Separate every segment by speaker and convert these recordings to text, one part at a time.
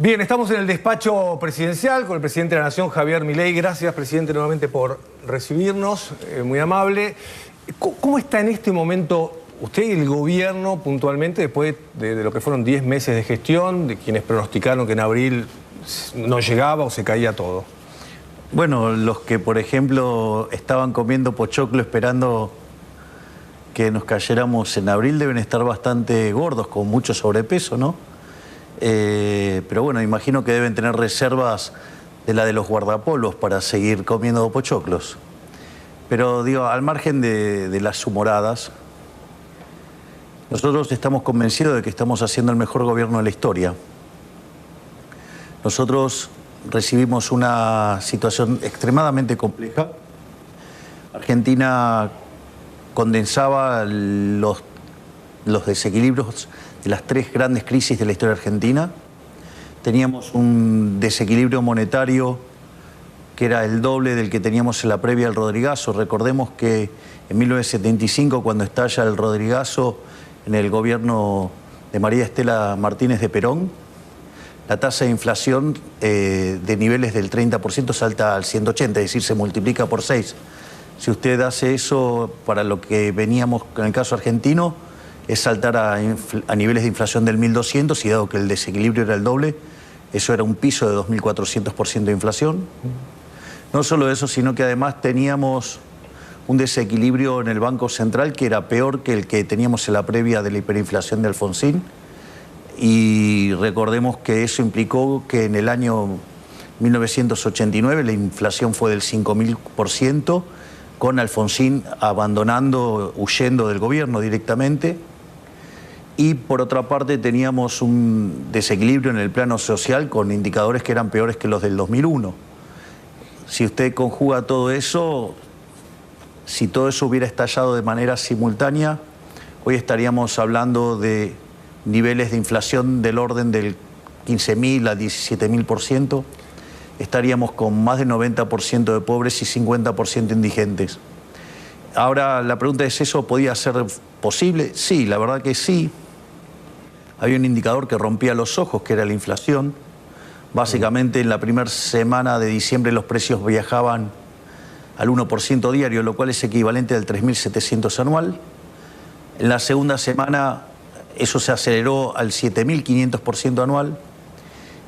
Speaker 1: Bien, estamos en el despacho presidencial con el presidente de la Nación, Javier Milei. Gracias, presidente, nuevamente por recibirnos, muy amable. ¿Cómo está en este momento usted y el gobierno puntualmente después de lo que fueron 10 meses de gestión, de quienes pronosticaron que en abril no llegaba o se caía todo?
Speaker 2: Bueno, los que, por ejemplo, estaban comiendo pochoclo esperando que nos cayéramos en abril deben estar bastante gordos, con mucho sobrepeso, ¿no? Pero bueno, imagino que deben tener reservas de la de los guardapolvos para seguir comiendo pochoclos. Pero digo, al margen de las humoradas, nosotros estamos convencidos de que estamos haciendo el mejor gobierno de la historia. Nosotros recibimos una situación extremadamente compleja. Argentina condensaba los desequilibrios de las tres grandes crisis de la historia argentina. Teníamos un desequilibrio monetario que era el doble del que teníamos en la previa del Rodrigazo. Recordemos que en 1975, cuando estalla el Rodrigazo en el gobierno de María Estela Martínez de Perón, la tasa de inflación de niveles del 30% salta al 180%, es decir, se multiplica por 6. Si usted hace eso para lo que veníamos en el caso argentino, es saltar a niveles de inflación del 1200, y dado que el desequilibrio era el doble, eso era un piso de 2400% de inflación. No solo eso, sino que además teníamos un desequilibrio en el Banco Central que era peor que el que teníamos en la previa de la hiperinflación de Alfonsín. Y recordemos que eso implicó que en el año 1989 la inflación fue del 5000%, con Alfonsín abandonando, huyendo del gobierno directamente. Y por otra parte teníamos un desequilibrio en el plano social con indicadores que eran peores que los del 2001. Si usted conjuga todo eso, si todo eso hubiera estallado de manera simultánea, hoy estaríamos hablando de niveles de inflación del orden del 15.000 a 17.000%. Estaríamos con más del 90% de pobres y 50% indigentes. Ahora la pregunta es, ¿eso podía ser posible? Sí, la verdad que sí. Había un indicador que rompía los ojos, que era la inflación. Básicamente en la primera semana de diciembre los precios viajaban al 1% diario, lo cual es equivalente al 3.700 anual. En la segunda semana eso se aceleró al 7.500% anual.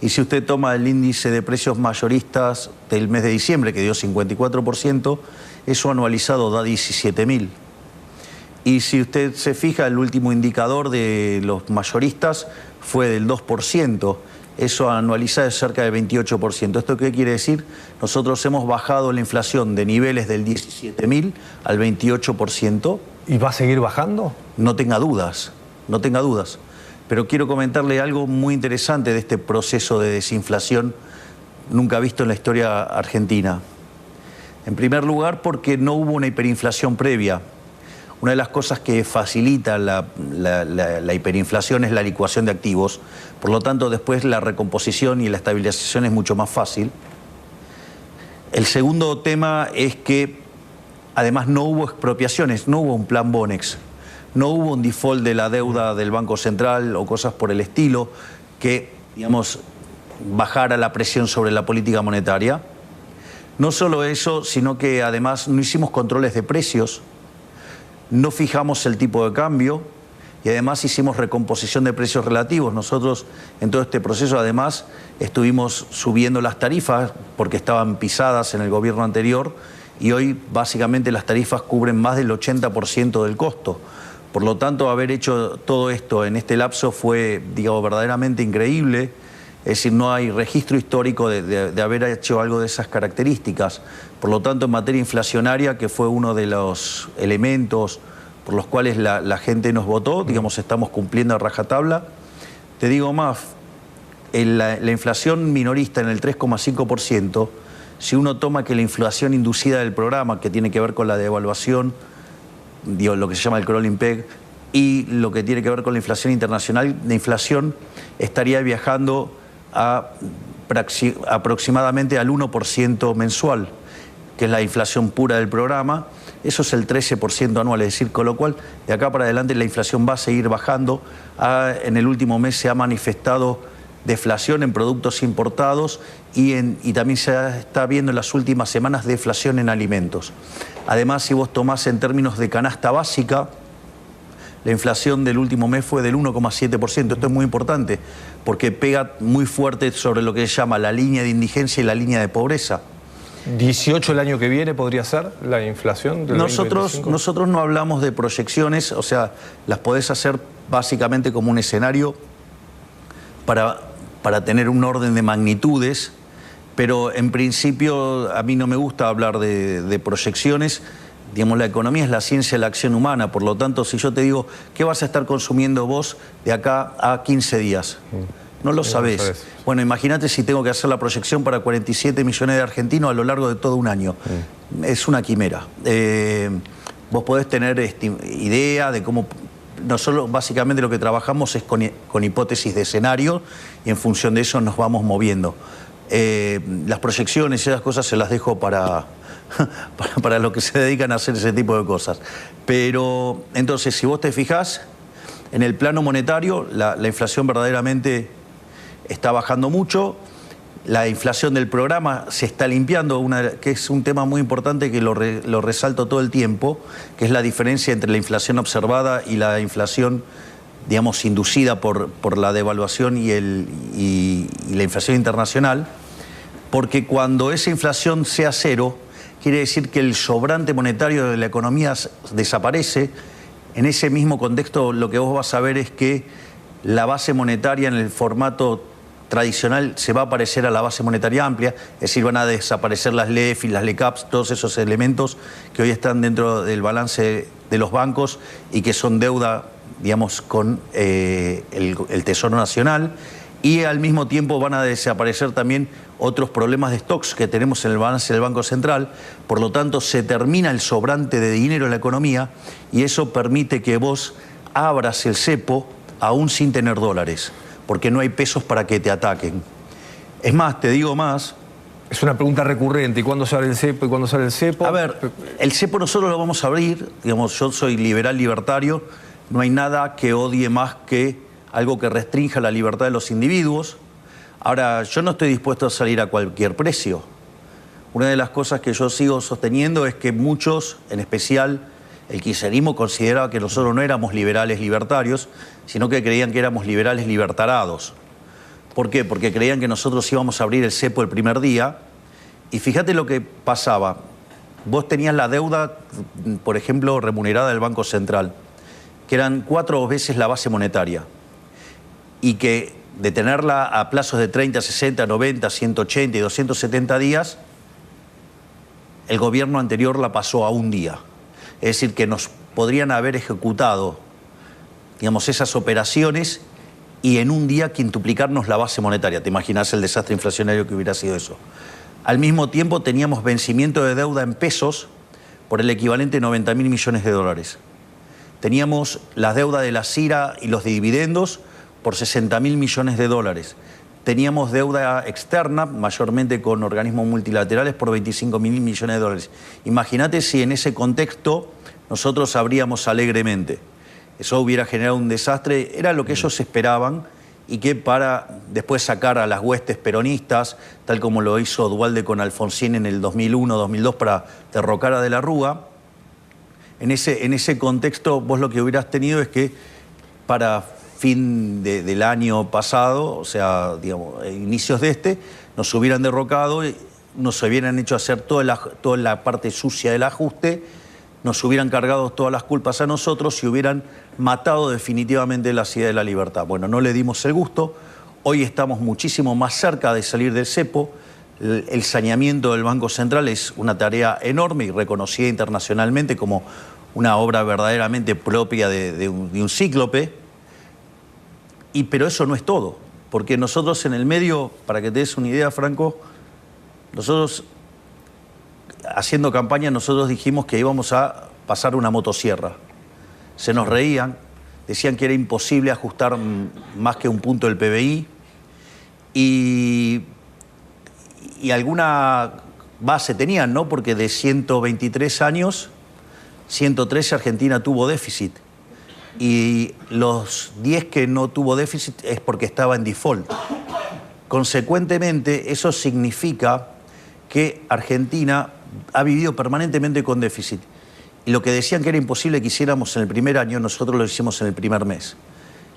Speaker 2: Y si usted toma el índice de precios mayoristas del mes de diciembre, que dio 54%, eso anualizado da 17.000. Y si usted se fija, el último indicador de los mayoristas fue del 2%. Eso anualizado es cerca del 28%. ¿Esto qué quiere decir? Nosotros hemos bajado la inflación de niveles del 17.000 al 28%.
Speaker 1: ¿Y va a seguir bajando?
Speaker 2: No tenga dudas, no tenga dudas. Pero quiero comentarle algo muy interesante de este proceso de desinflación nunca visto en la historia argentina. En primer lugar, porque no hubo una hiperinflación previa. Una de las cosas que facilita la hiperinflación es la licuación de activos. Por lo tanto, después la recomposición y la estabilización es mucho más fácil. El segundo tema es que además no hubo expropiaciones, no hubo un plan Bonex. No hubo un default de la deuda del Banco Central o cosas por el estilo que, digamos, bajara la presión sobre la política monetaria. No solo eso, sino que además no hicimos controles de precios, no fijamos el tipo de cambio y además hicimos recomposición de precios relativos. Nosotros en todo este proceso además estuvimos subiendo las tarifas porque estaban pisadas en el gobierno anterior y hoy básicamente las tarifas cubren más del 80% del costo. Por lo tanto, haber hecho todo esto en este lapso fue, digamos, verdaderamente increíble. Es decir, no hay registro histórico de haber hecho algo de esas características. Por lo tanto, en materia inflacionaria, que fue uno de los elementos por los cuales la gente nos votó, digamos, estamos cumpliendo a rajatabla. Te digo más, la inflación minorista en el 3,5%, si uno toma que la inflación inducida del programa, que tiene que ver con la devaluación, digo, lo que se llama el crawling peg, y lo que tiene que ver con la inflación internacional, la inflación estaría viajando aproximadamente al 1% mensual, que es la inflación pura del programa. Eso es el 13% anual, es decir, con lo cual de acá para adelante la inflación va a seguir bajando. En el último mes se ha manifestado deflación en productos importados y también se está viendo en las últimas semanas deflación en alimentos. Además, si vos tomás en términos de canasta básica, la inflación del último mes fue del 1,7%. Esto es muy importante porque pega muy fuerte sobre lo que se llama la línea de indigencia y la línea de pobreza.
Speaker 1: 18 el año que viene podría ser la inflación del 2025.
Speaker 2: Nosotros no hablamos de proyecciones, o sea, las podés hacer básicamente como un escenario para tener un orden de magnitudes, pero en principio a mí no me gusta hablar de proyecciones. Digamos, la economía es la ciencia de la acción humana, por lo tanto, si yo te digo, ¿qué vas a estar consumiendo vos de acá a 15 días? No lo sabés. Bueno, imagínate si tengo que hacer la proyección para 47 millones de argentinos a lo largo de todo un año. Es una quimera. Vos podés tener idea de cómo... Nosotros básicamente lo que trabajamos es con hipótesis de escenario y en función de eso nos vamos moviendo. Las proyecciones y esas cosas se las dejo para los que se dedican a hacer ese tipo de cosas. Pero entonces, si vos te fijás, en el plano monetario la inflación verdaderamente está bajando mucho. La inflación del programa se está limpiando, que es un tema muy importante que lo resalto todo el tiempo, que es la diferencia entre la inflación observada y la inflación, digamos, inducida por la devaluación y la inflación internacional, porque cuando esa inflación sea cero, quiere decir que el sobrante monetario de la economía desaparece. En ese mismo contexto lo que vos vas a ver es que la base monetaria en el formato tradicional se va a parecer a la base monetaria amplia, es decir, van a desaparecer las LEF y las LECAPs, todos esos elementos que hoy están dentro del balance de los bancos y que son deuda, digamos, con el Tesoro Nacional, y al mismo tiempo van a desaparecer también otros problemas de stocks que tenemos en el balance del Banco Central. Por lo tanto, se termina el sobrante de dinero en la economía y eso permite que vos abras el cepo aún sin tener dólares, porque no hay pesos para que te ataquen. Es más, te digo más...
Speaker 1: Es una pregunta recurrente. ¿Y cuándo sale el cepo? ¿Y cuándo sale el cepo?
Speaker 2: A ver, el cepo nosotros lo vamos a abrir. Digamos, yo soy liberal libertario. No hay nada que odie más que algo que restrinja la libertad de los individuos. Ahora, yo no estoy dispuesto a salir a cualquier precio. Una de las cosas que yo sigo sosteniendo es que muchos, en especial el kirchnerismo, consideraba que nosotros no éramos liberales libertarios, sino que creían que éramos liberales libertarados. ¿Por qué? Porque creían que nosotros íbamos a abrir el cepo el primer día. Y fíjate lo que pasaba. Vos tenías la deuda, por ejemplo, remunerada del Banco Central, que eran 4 veces la base monetaria. Y que de tenerla a plazos de 30, 60, 90, 180 y 270 días, el gobierno anterior la pasó a un día. Es decir, que nos podrían haber ejecutado, digamos, esas operaciones y en un día quintuplicarnos la base monetaria. ¿Te imaginas el desastre inflacionario que hubiera sido eso? Al mismo tiempo teníamos vencimiento de deuda en pesos por el equivalente a 90.000 millones de dólares. Teníamos la deuda de la CIRA y los dividendos por 60.000 millones de dólares. Teníamos deuda externa, mayormente con organismos multilaterales, por 25.000 millones de dólares. Imagínate si en ese contexto nosotros abríamos alegremente. Eso hubiera generado un desastre, era lo que ellos esperaban, y que para después sacar a las huestes peronistas, tal como lo hizo Duhalde con Alfonsín en el 2001-2002 para derrocar a De la Rúa, en ese contexto vos lo que hubieras tenido es que para fin del año pasado, o sea, digamos, inicios de nos hubieran derrocado, nos hubieran hecho hacer toda la parte sucia del ajuste, nos hubieran cargado todas las culpas a nosotros y hubieran matado definitivamente la idea de la libertad. Bueno, no le dimos el gusto. Hoy estamos muchísimo más cerca de salir del cepo. El saneamiento del Banco Central es una tarea enorme y reconocida internacionalmente como una obra verdaderamente propia de un cíclope. Pero eso no es todo, porque nosotros en el medio, para que te des una idea, Franco, nosotros haciendo campaña, nosotros dijimos que íbamos a pasar una motosierra. Se nos reían, decían que era imposible ajustar más que un punto del PBI y alguna base tenían, ¿no? Porque de 123 años, 113 Argentina tuvo déficit. Y los 10 que no tuvo déficit es porque estaba en default. Consecuentemente, eso significa que Argentina ha vivido permanentemente con déficit. Y lo que decían que era imposible que hiciéramos en el primer año, nosotros lo hicimos en el primer mes.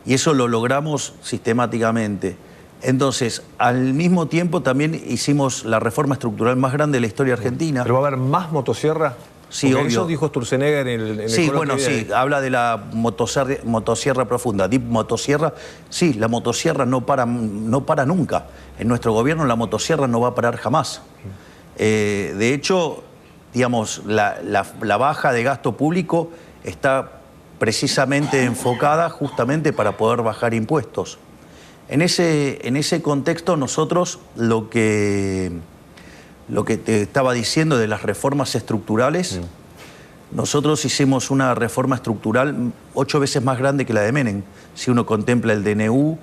Speaker 2: Y eso lo logramos sistemáticamente. Entonces, al mismo tiempo también hicimos la reforma estructural más grande de la historia argentina.
Speaker 1: ¿Pero va a haber más motosierra?
Speaker 2: Sí,
Speaker 1: porque
Speaker 2: obvio.
Speaker 1: eso dijo Sturzenegger en el
Speaker 2: Sí,
Speaker 1: coloquio
Speaker 2: bueno, sí, habla de la motosierra profunda. Deep motosierra, sí, la motosierra no para nunca. En nuestro gobierno la motosierra no va a parar jamás. De hecho, digamos, la baja de gasto público está precisamente enfocada justamente para poder bajar impuestos. En ese contexto nosotros lo que te estaba diciendo de las reformas estructurales, nosotros hicimos una reforma estructural 8 veces más grande que la de Menem. Si uno contempla el DNU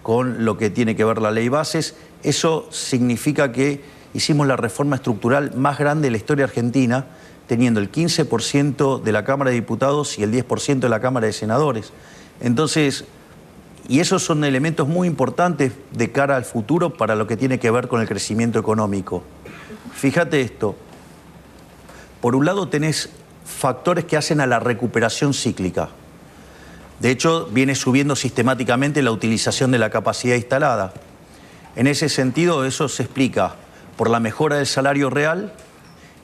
Speaker 2: con lo que tiene que ver la ley bases, eso significa que hicimos la reforma estructural más grande de la historia argentina, teniendo el 15% de la Cámara de Diputados y el 10% de la Cámara de Senadores. Entonces, y esos son elementos muy importantes de cara al futuro para lo que tiene que ver con el crecimiento económico. Fíjate esto, por un lado tenés factores que hacen a la recuperación cíclica. De hecho, viene subiendo sistemáticamente la utilización de la capacidad instalada. En ese sentido, eso se explica por la mejora del salario real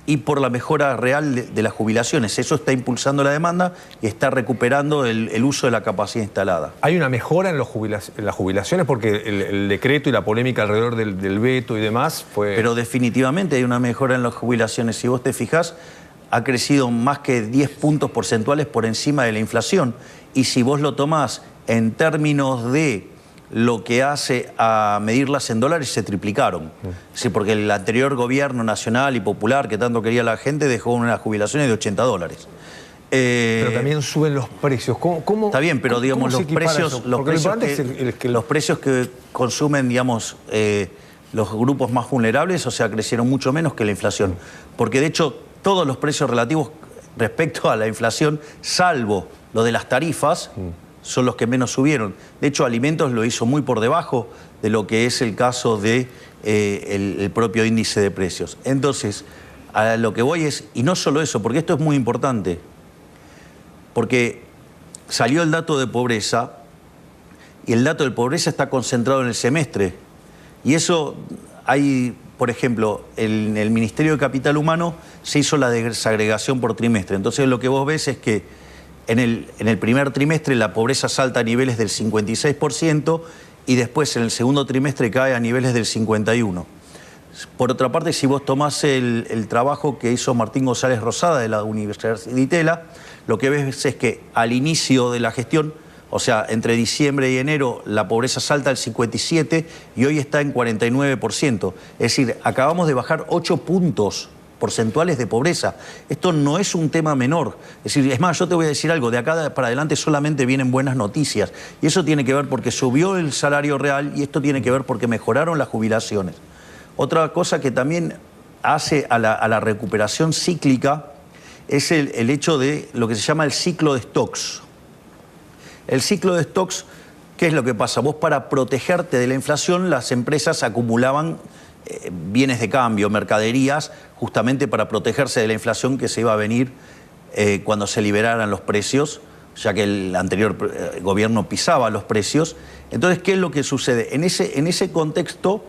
Speaker 2: y por la mejora real de las jubilaciones. Eso está impulsando la demanda y está recuperando el uso de la capacidad instalada.
Speaker 1: ¿Hay una mejora en las jubilaciones? Porque el decreto y la polémica alrededor del veto y demás fue...
Speaker 2: Pero definitivamente hay una mejora en las jubilaciones. Si vos te fijás, ha crecido más que 10 puntos porcentuales por encima de la inflación. Y si vos lo tomás en términos de lo que hace a medirlas en dólares, se triplicaron. Sí, porque el anterior gobierno nacional y popular que tanto quería la gente dejó unas jubilaciones de $80.
Speaker 1: Pero también suben los precios. ¿Cómo
Speaker 2: está bien, pero digamos los precios que consumen, digamos, los grupos más vulnerables, o sea, crecieron mucho menos que la inflación. Porque de hecho todos los precios relativos respecto a la inflación, salvo lo de las tarifas, son los que menos subieron. De hecho, alimentos lo hizo muy por debajo de lo que es el caso de el propio índice de precios. Entonces, a lo que voy es, y no solo eso, porque esto es muy importante, porque salió el dato de pobreza, y el dato de pobreza está concentrado en el semestre. Y eso hay, por ejemplo, en el Ministerio de Capital Humano se hizo la desagregación por trimestre. Entonces lo que vos ves es que en el primer trimestre la pobreza salta a niveles del 56% y después en el segundo trimestre cae a niveles del 51%. Por otra parte, si vos tomás el trabajo que hizo Martín González Rosada de la Universidad de Itela, lo que ves es que al inicio de la gestión, o sea, entre diciembre y enero, la pobreza salta al 57% y hoy está en 49%. Es decir, acabamos de bajar 8 puntos porcentuales de pobreza. Esto no es un tema menor. Es decir, es más, yo te voy a decir algo, de acá para adelante solamente vienen buenas noticias. Y eso tiene que ver porque subió el salario real y esto tiene que ver porque mejoraron las jubilaciones. Otra cosa que también hace a la recuperación cíclica es el hecho de lo que se llama el ciclo de stocks. El ciclo de stocks, ¿qué es lo que pasa? Vos, para protegerte de la inflación, las empresas acumulaban bienes de cambio, mercaderías, justamente para protegerse de la inflación que se iba a venir cuando se liberaran los precios, ya que el anterior gobierno pisaba los precios. Entonces, ¿qué es lo que sucede? En ese contexto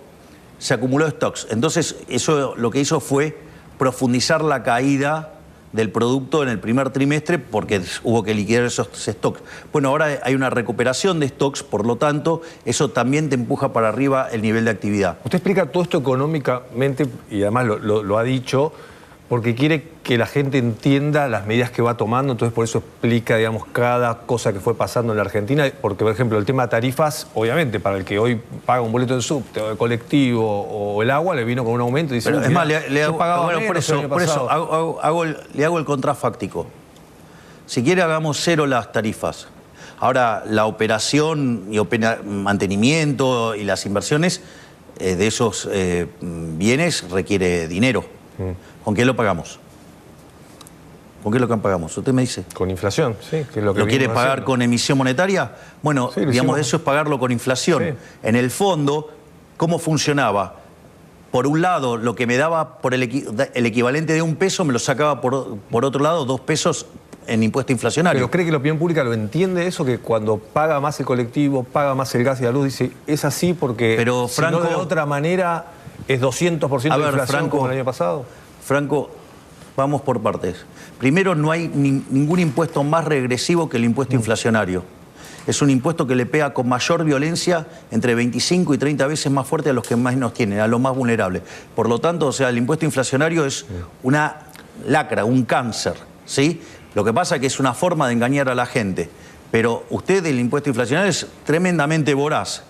Speaker 2: se acumuló stocks. Entonces, eso lo que hizo fue profundizar la caída del producto en el primer trimestre porque hubo que liquidar esos stocks. Bueno, ahora hay una recuperación de stocks, por lo tanto, eso también te empuja para arriba el nivel de actividad.
Speaker 1: Usted explica todo esto económicamente y además lo ha dicho porque quiere que la gente entienda las medidas que va tomando, entonces por eso explica, digamos, cada cosa que fue pasando en la Argentina, porque, por ejemplo, el tema de tarifas, obviamente, para el que hoy paga un boleto de subte o de colectivo o el agua, le vino con un aumento y dice...
Speaker 2: Pero es más, le hago el contrafáctico. Si quiere, hagamos cero las tarifas. Ahora, la operación y mantenimiento y las inversiones de esos bienes requiere dinero. ¿Con qué lo pagamos? ¿Con qué lo pagamos? Usted me dice.
Speaker 1: Con inflación, sí. Que es lo que
Speaker 2: ¿Lo quiere pagar
Speaker 1: haciendo
Speaker 2: con emisión monetaria? Bueno,
Speaker 1: sí,
Speaker 2: digamos, eso es pagarlo con inflación.
Speaker 1: Sí.
Speaker 2: En el fondo, cómo funcionaba. Por un lado, lo que me daba por el equivalente de $1 me lo sacaba por otro lado 2 pesos en impuesto inflacionario.
Speaker 1: ¿Pero cree que la opinión pública lo entiende eso? Que cuando paga más el colectivo, paga más el gas y la luz, dice, es así porque
Speaker 2: pero, Franco,
Speaker 1: si no de otra manera es 200% de inflación, Franco, como el año pasado.
Speaker 2: Franco, vamos por partes. Primero, no hay ningún impuesto más regresivo que el impuesto inflacionario. Es un impuesto que le pega con mayor violencia, entre 25 y 30 veces más fuerte a los que más nos tienen, a los más vulnerables. Por lo tanto, o sea, el impuesto inflacionario es una lacra, un cáncer, ¿sí? Lo que pasa es que es una forma de engañar a la gente. Pero usted, el impuesto inflacionario es tremendamente voraz.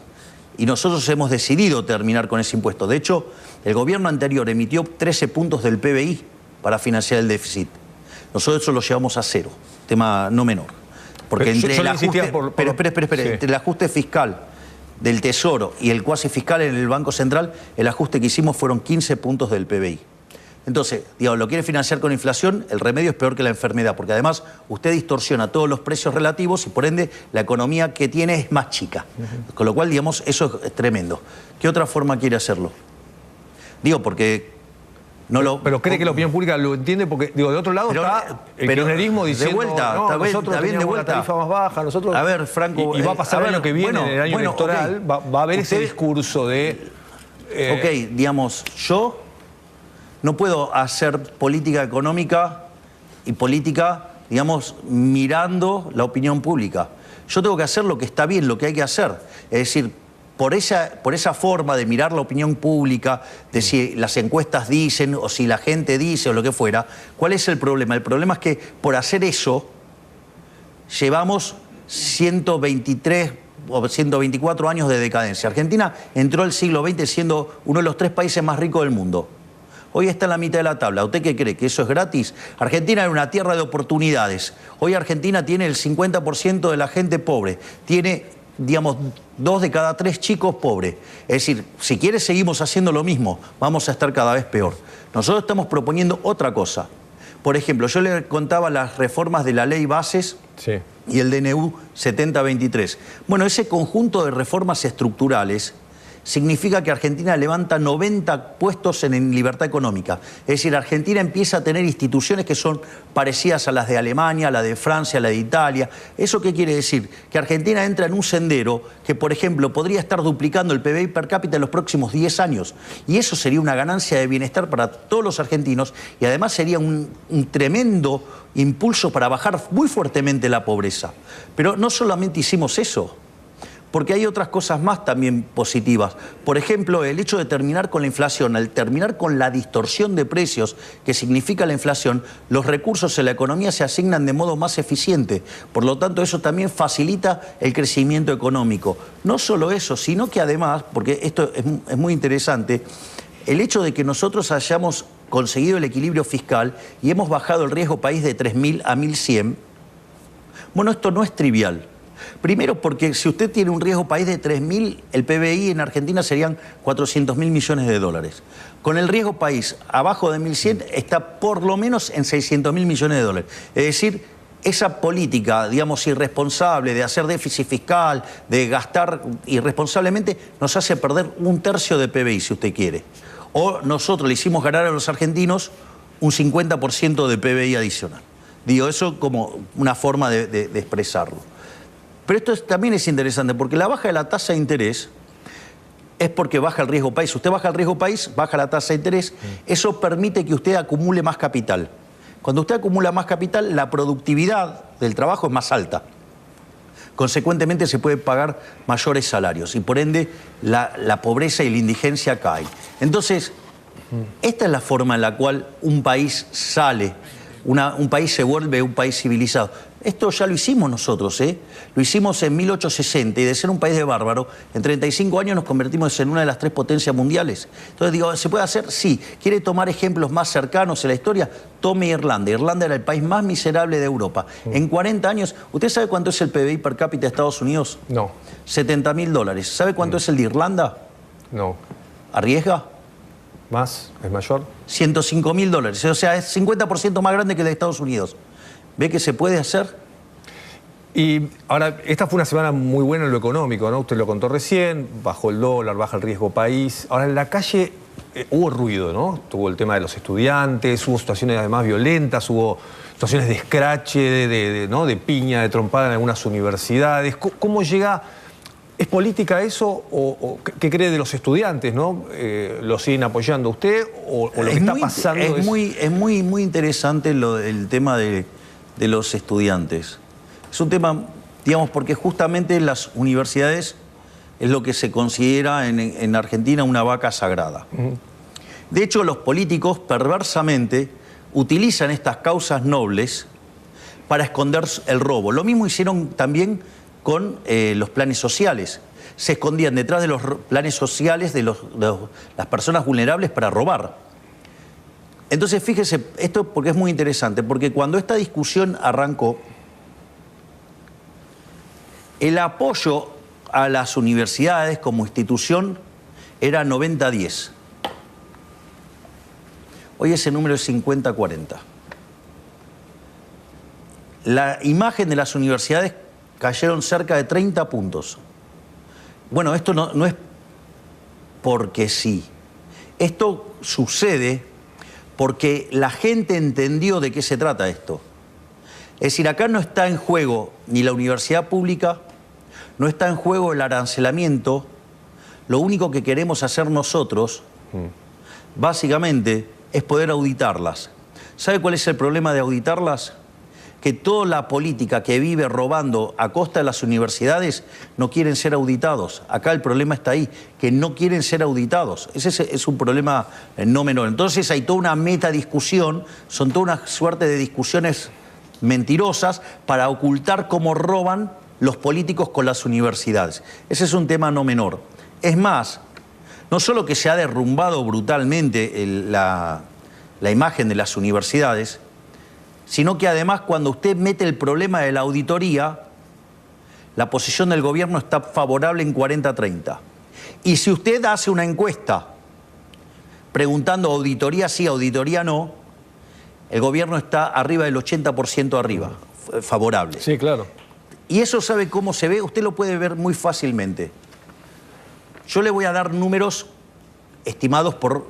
Speaker 2: Y nosotros hemos decidido terminar con ese impuesto. De hecho, el gobierno anterior emitió 13 puntos del PBI para financiar el déficit. Nosotros eso lo llevamos a 0, tema no menor. Porque entre el ajuste, entre el ajuste fiscal del Tesoro y el cuasi fiscal en el Banco Central, el ajuste que hicimos fueron 15 puntos del PBI. Entonces, digamos, lo quiere financiar con inflación, el remedio es peor que la enfermedad, porque además usted distorsiona todos los precios relativos y por ende la economía que tiene es más chica. Con lo cual, digamos, eso es tremendo. ¿Qué otra forma quiere hacerlo? Digo, porque...
Speaker 1: Pero cree que la opinión pública lo entiende porque, digo, de otro lado está el kirchnerismo diciendo,
Speaker 2: de vuelta,
Speaker 1: no, nosotros
Speaker 2: está bien de vuelta.
Speaker 1: Una tarifa más baja, nosotros...
Speaker 2: A ver, Franco...
Speaker 1: Y va a pasar el año que viene, en el año electoral, okay. va a haber ese discurso de...
Speaker 2: Ok, digamos, yo no puedo hacer política económica y política, digamos, mirando la opinión pública. Yo tengo que hacer lo que está bien, lo que hay que hacer. Es decir, por esa forma de mirar la opinión pública, de si las encuestas dicen o si la gente dice o lo que fuera, ¿cuál es el problema? El problema es que por hacer eso llevamos 123 o 124 años de decadencia. Argentina entró al siglo XX siendo uno de los 3 países más ricos del mundo. Hoy está en la mitad de la tabla. ¿Usted qué cree? ¿Que eso es gratis? Argentina era una tierra de oportunidades. Hoy Argentina tiene el 50% de la gente pobre. Tiene, digamos, 2 de cada 3 chicos pobres. Es decir, si quiere seguimos haciendo lo mismo, vamos a estar cada vez peor. Nosotros estamos proponiendo otra cosa. Por ejemplo, yo le contaba las reformas de la ley Bases y el DNU 7023. Bueno, ese conjunto de reformas estructurales significa que Argentina levanta 90 puestos en libertad económica. Es decir, Argentina empieza a tener instituciones que son parecidas a las de Alemania, a la de Francia, a la de Italia. ¿Eso qué quiere decir? Que Argentina entra en un sendero que, por ejemplo, podría estar duplicando el PBI per cápita en los próximos 10 años. Y eso sería una ganancia de bienestar para todos los argentinos y además sería un tremendo impulso para bajar muy fuertemente la pobreza. Pero no solamente hicimos eso, porque hay otras cosas más también positivas. Por ejemplo, el hecho de terminar con la inflación, al terminar con la distorsión de precios que significa la inflación, los recursos en la economía se asignan de modo más eficiente. Por lo tanto, eso también facilita el crecimiento económico. No solo eso, sino que además, porque esto es muy interesante, el hecho de que nosotros hayamos conseguido el equilibrio fiscal y hemos bajado el riesgo país de 3.000 a 1.100, bueno, esto no es trivial. Primero porque si usted tiene un riesgo país de 3.000, el PBI en Argentina serían 400.000 millones de dólares. Con el riesgo país abajo de 1.100 está por lo menos en 600.000 millones de dólares. Es decir, esa política, digamos, irresponsable de hacer déficit fiscal, de gastar irresponsablemente, nos hace perder 1/3 de PBI, si usted quiere. O nosotros le hicimos ganar a los argentinos un 50% de PBI adicional. Digo, eso como una forma de expresarlo. Pero esto también es interesante porque la baja de la tasa de interés es porque baja el riesgo país. Usted baja el riesgo país, baja la tasa de interés, eso permite que usted acumule más capital. Cuando usted acumula más capital, la productividad del trabajo es más alta. Consecuentemente se puede pagar mayores salarios y por ende la pobreza y la indigencia caen. Entonces, esta es la forma en la cual un país sale, un país se vuelve un país civilizado. Esto ya lo hicimos nosotros, ¿eh? Lo hicimos en 1860 y de ser un país de bárbaro, en 35 años nos convertimos en una de las 3 potencias mundiales. Entonces digo, ¿se puede hacer? Sí. ¿Quiere tomar ejemplos más cercanos en la historia? Tome Irlanda. Irlanda era el país más miserable de Europa. En 40 años, ¿usted sabe cuánto es el PBI per cápita de Estados Unidos?
Speaker 1: No.
Speaker 2: $70.000. ¿Sabe cuánto es el de Irlanda?
Speaker 1: No.
Speaker 2: ¿Arriesga?
Speaker 1: ¿Más? ¿Es mayor?
Speaker 2: $105.000. O sea, es 50% más grande que el de Estados Unidos. ¿Ve que se puede hacer?
Speaker 1: Y ahora, esta fue una semana muy buena en lo económico, ¿no? Usted lo contó recién, bajó el dólar, baja el riesgo país. Ahora, en la calle hubo ruido, ¿no? Tuvo el tema de los estudiantes, hubo situaciones además violentas, hubo situaciones de escrache, ¿no? De piña, de trompada en algunas universidades. ¿Cómo llega? ¿Es política eso o qué cree de los estudiantes, ¿no? ¿Lo siguen apoyando usted o lo que está pasando
Speaker 2: es muy interesante el tema de los estudiantes. Es un tema, digamos, porque justamente las universidades es lo que se considera en Argentina una vaca sagrada. De hecho, los políticos perversamente utilizan estas causas nobles para esconder el robo. Lo mismo hicieron también con los planes sociales. Se escondían detrás de los planes sociales de las personas vulnerables para robar. Entonces, fíjese, esto porque es muy interesante, porque cuando esta discusión arrancó, el apoyo a las universidades como institución era 90-10. Hoy ese número es 50-40. La imagen de las universidades cayeron cerca de 30 puntos. Bueno, esto no es porque sí. Esto sucede porque la gente entendió de qué se trata esto. Es decir, acá no está en juego ni la universidad pública, no está en juego el arancelamiento. Lo único que queremos hacer nosotros, básicamente, es poder auditarlas. ¿Sabe cuál es el problema de auditarlas? Que toda la política que vive robando a costa de las universidades no quieren ser auditados. Acá el problema está ahí, que no quieren ser auditados. Ese es un problema no menor. Entonces hay toda una metadiscusión, son toda una suerte de discusiones mentirosas para ocultar cómo roban los políticos con las universidades. Ese es un tema no menor. Es más, no solo que se ha derrumbado brutalmente la imagen de las universidades, sino que además cuando usted mete el problema de la auditoría, la posición del gobierno está favorable en 40-30. Y si usted hace una encuesta preguntando auditoría sí, auditoría no, el gobierno está arriba del 80% arriba, favorable.
Speaker 1: Sí, claro.
Speaker 2: Y eso, ¿sabe cómo se ve? Usted lo puede ver muy fácilmente. Yo le voy a dar números estimados por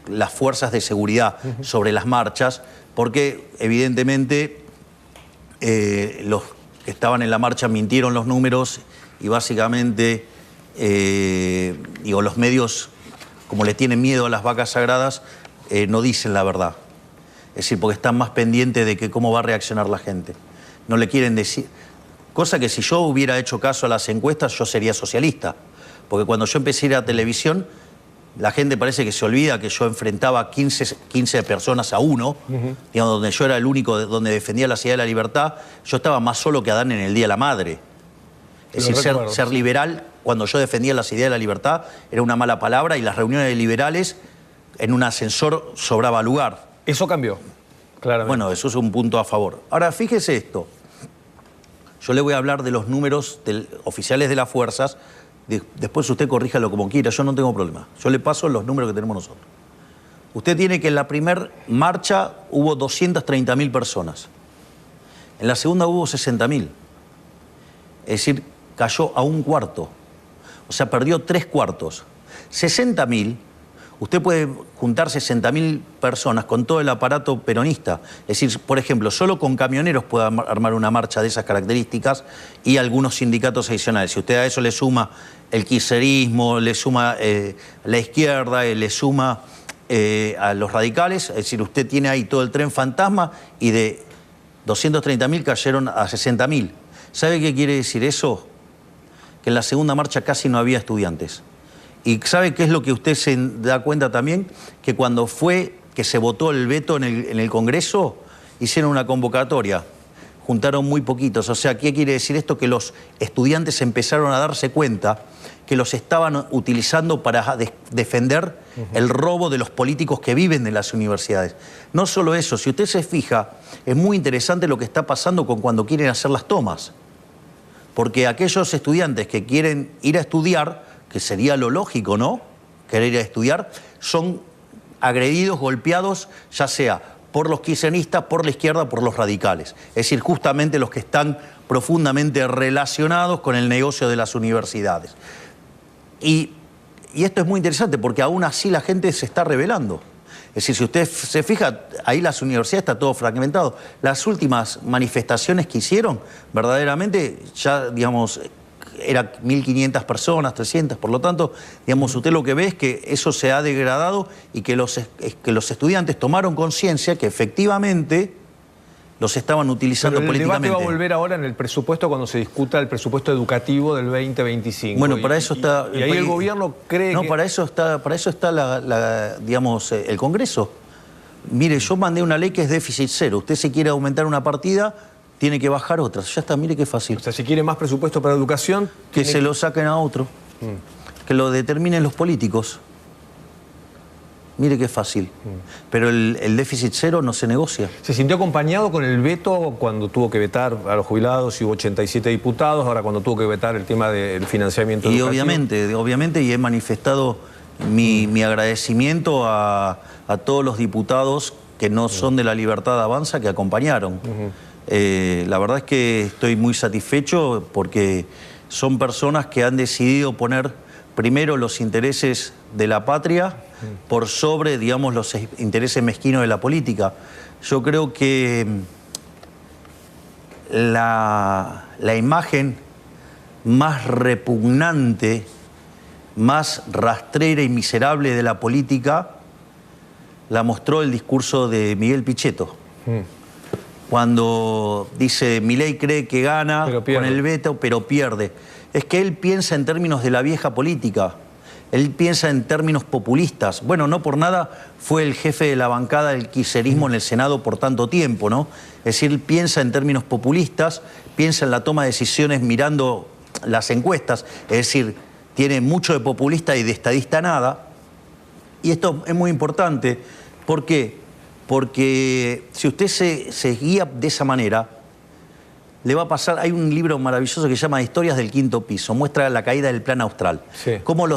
Speaker 2: las fuerzas de seguridad sobre las marchas, porque evidentemente los que estaban en la marcha mintieron los números y básicamente los medios, como le tienen miedo a las vacas sagradas, no dicen la verdad. Es decir, porque están más pendientes de cómo va a reaccionar la gente. No le quieren decir. Cosa que si yo hubiera hecho caso a las encuestas, yo sería socialista. Porque cuando yo empecé a ir a televisión, la gente parece que se olvida que yo enfrentaba 15 personas a uno, digamos, donde yo era el único donde defendía la ciudad de la libertad. Yo estaba más solo que Adán en el Día de la Madre. Es decir, ser liberal, cuando yo defendía la idea de la libertad, era una mala palabra y las reuniones de liberales en un ascensor sobraba lugar.
Speaker 1: Eso cambió, claramente.
Speaker 2: Bueno, eso es un punto a favor. Ahora, fíjese esto. Yo le voy a hablar de los números oficiales de las fuerzas. Después usted corríjalo como quiera, yo no tengo problema. Yo le paso los números que tenemos nosotros. Usted tiene que en la primera marcha hubo 230.000 personas. En la segunda hubo 60.000. Es decir, cayó a un cuarto. O sea, perdió 3/4. 60.000, usted puede juntar 60.000 personas con todo el aparato peronista. Es decir, por ejemplo, solo con camioneros puede armar una marcha de esas características y algunos sindicatos adicionales. Si usted a eso le suma el kirchnerismo, le suma la izquierda, le suma a los radicales, es decir, usted tiene ahí todo el tren fantasma y de 230.000 cayeron a 60.000. ¿Sabe qué quiere decir eso? Que en la segunda marcha casi no había estudiantes. ¿Y sabe qué es lo que usted se da cuenta también? Que cuando fue que se votó el veto en el Congreso, hicieron una convocatoria, juntaron muy poquitos. O sea, ¿qué quiere decir esto? Que los estudiantes empezaron a darse cuenta que los estaban utilizando para defender el robo de los políticos que viven de las universidades. No solo eso, si usted se fija, es muy interesante lo que está pasando con cuando quieren hacer las tomas. Porque aquellos estudiantes que quieren ir a estudiar, que sería lo lógico, ¿no? Querer ir a estudiar, son agredidos, golpeados, ya sea por los kirchneristas, por la izquierda, por los radicales. Es decir, justamente los que están profundamente relacionados con el negocio de las universidades. Y esto es muy interesante porque aún así la gente se está rebelando. Es decir, si usted se fija, ahí las universidades está todo fragmentado. Las últimas manifestaciones que hicieron, verdaderamente, ya, digamos, eran 1.500 personas, 300, por lo tanto, digamos, usted lo que ve es que eso se ha degradado y que los estudiantes tomaron conciencia que efectivamente los estaban utilizando políticamente.
Speaker 1: El debate va a volver ahora en el presupuesto cuando se discuta el presupuesto educativo del 2025.
Speaker 2: Bueno, para eso está...
Speaker 1: Y ahí el gobierno cree
Speaker 2: no,
Speaker 1: que...
Speaker 2: para eso está digamos, el Congreso. Mire, yo mandé una ley que es déficit cero. Usted si quiere aumentar una partida, tiene que bajar otra. Ya está, mire qué fácil.
Speaker 1: O sea, si quiere más presupuesto para educación...
Speaker 2: Que se lo saquen a otro. Que lo determinen los políticos. Mire qué fácil. Pero el déficit cero no se negocia.
Speaker 1: ¿Se sintió acompañado con el veto cuando tuvo que vetar a los jubilados y hubo 87 diputados, ahora cuando tuvo que vetar el tema del financiamiento educativo?
Speaker 2: Y obviamente, y he manifestado mi agradecimiento a todos los diputados que no son de La Libertad Avanza que acompañaron. La verdad es que estoy muy satisfecho porque son personas que han decidido poner primero los intereses de la patria por sobre, digamos, los intereses mezquinos de la política. Yo creo que la imagen más repugnante, más rastrera y miserable de la política la mostró el discurso de Miguel Pichetto. Cuando dice, Milei cree que gana con el veto, pero pierde. Es que él piensa en términos de la vieja política. Él piensa en términos populistas. Bueno, no por nada fue el jefe de la bancada del kirchnerismo en el Senado por tanto tiempo, ¿no? Es decir, él piensa en términos populistas, piensa en la toma de decisiones mirando las encuestas. Es decir, tiene mucho de populista y de estadista nada. Y esto es muy importante. ¿Por qué? Porque si usted se guía de esa manera, le va a pasar... Hay un libro maravilloso que se llama Historias del Quinto Piso, muestra la caída del Plan Austral.
Speaker 1: Sí.
Speaker 2: Cómo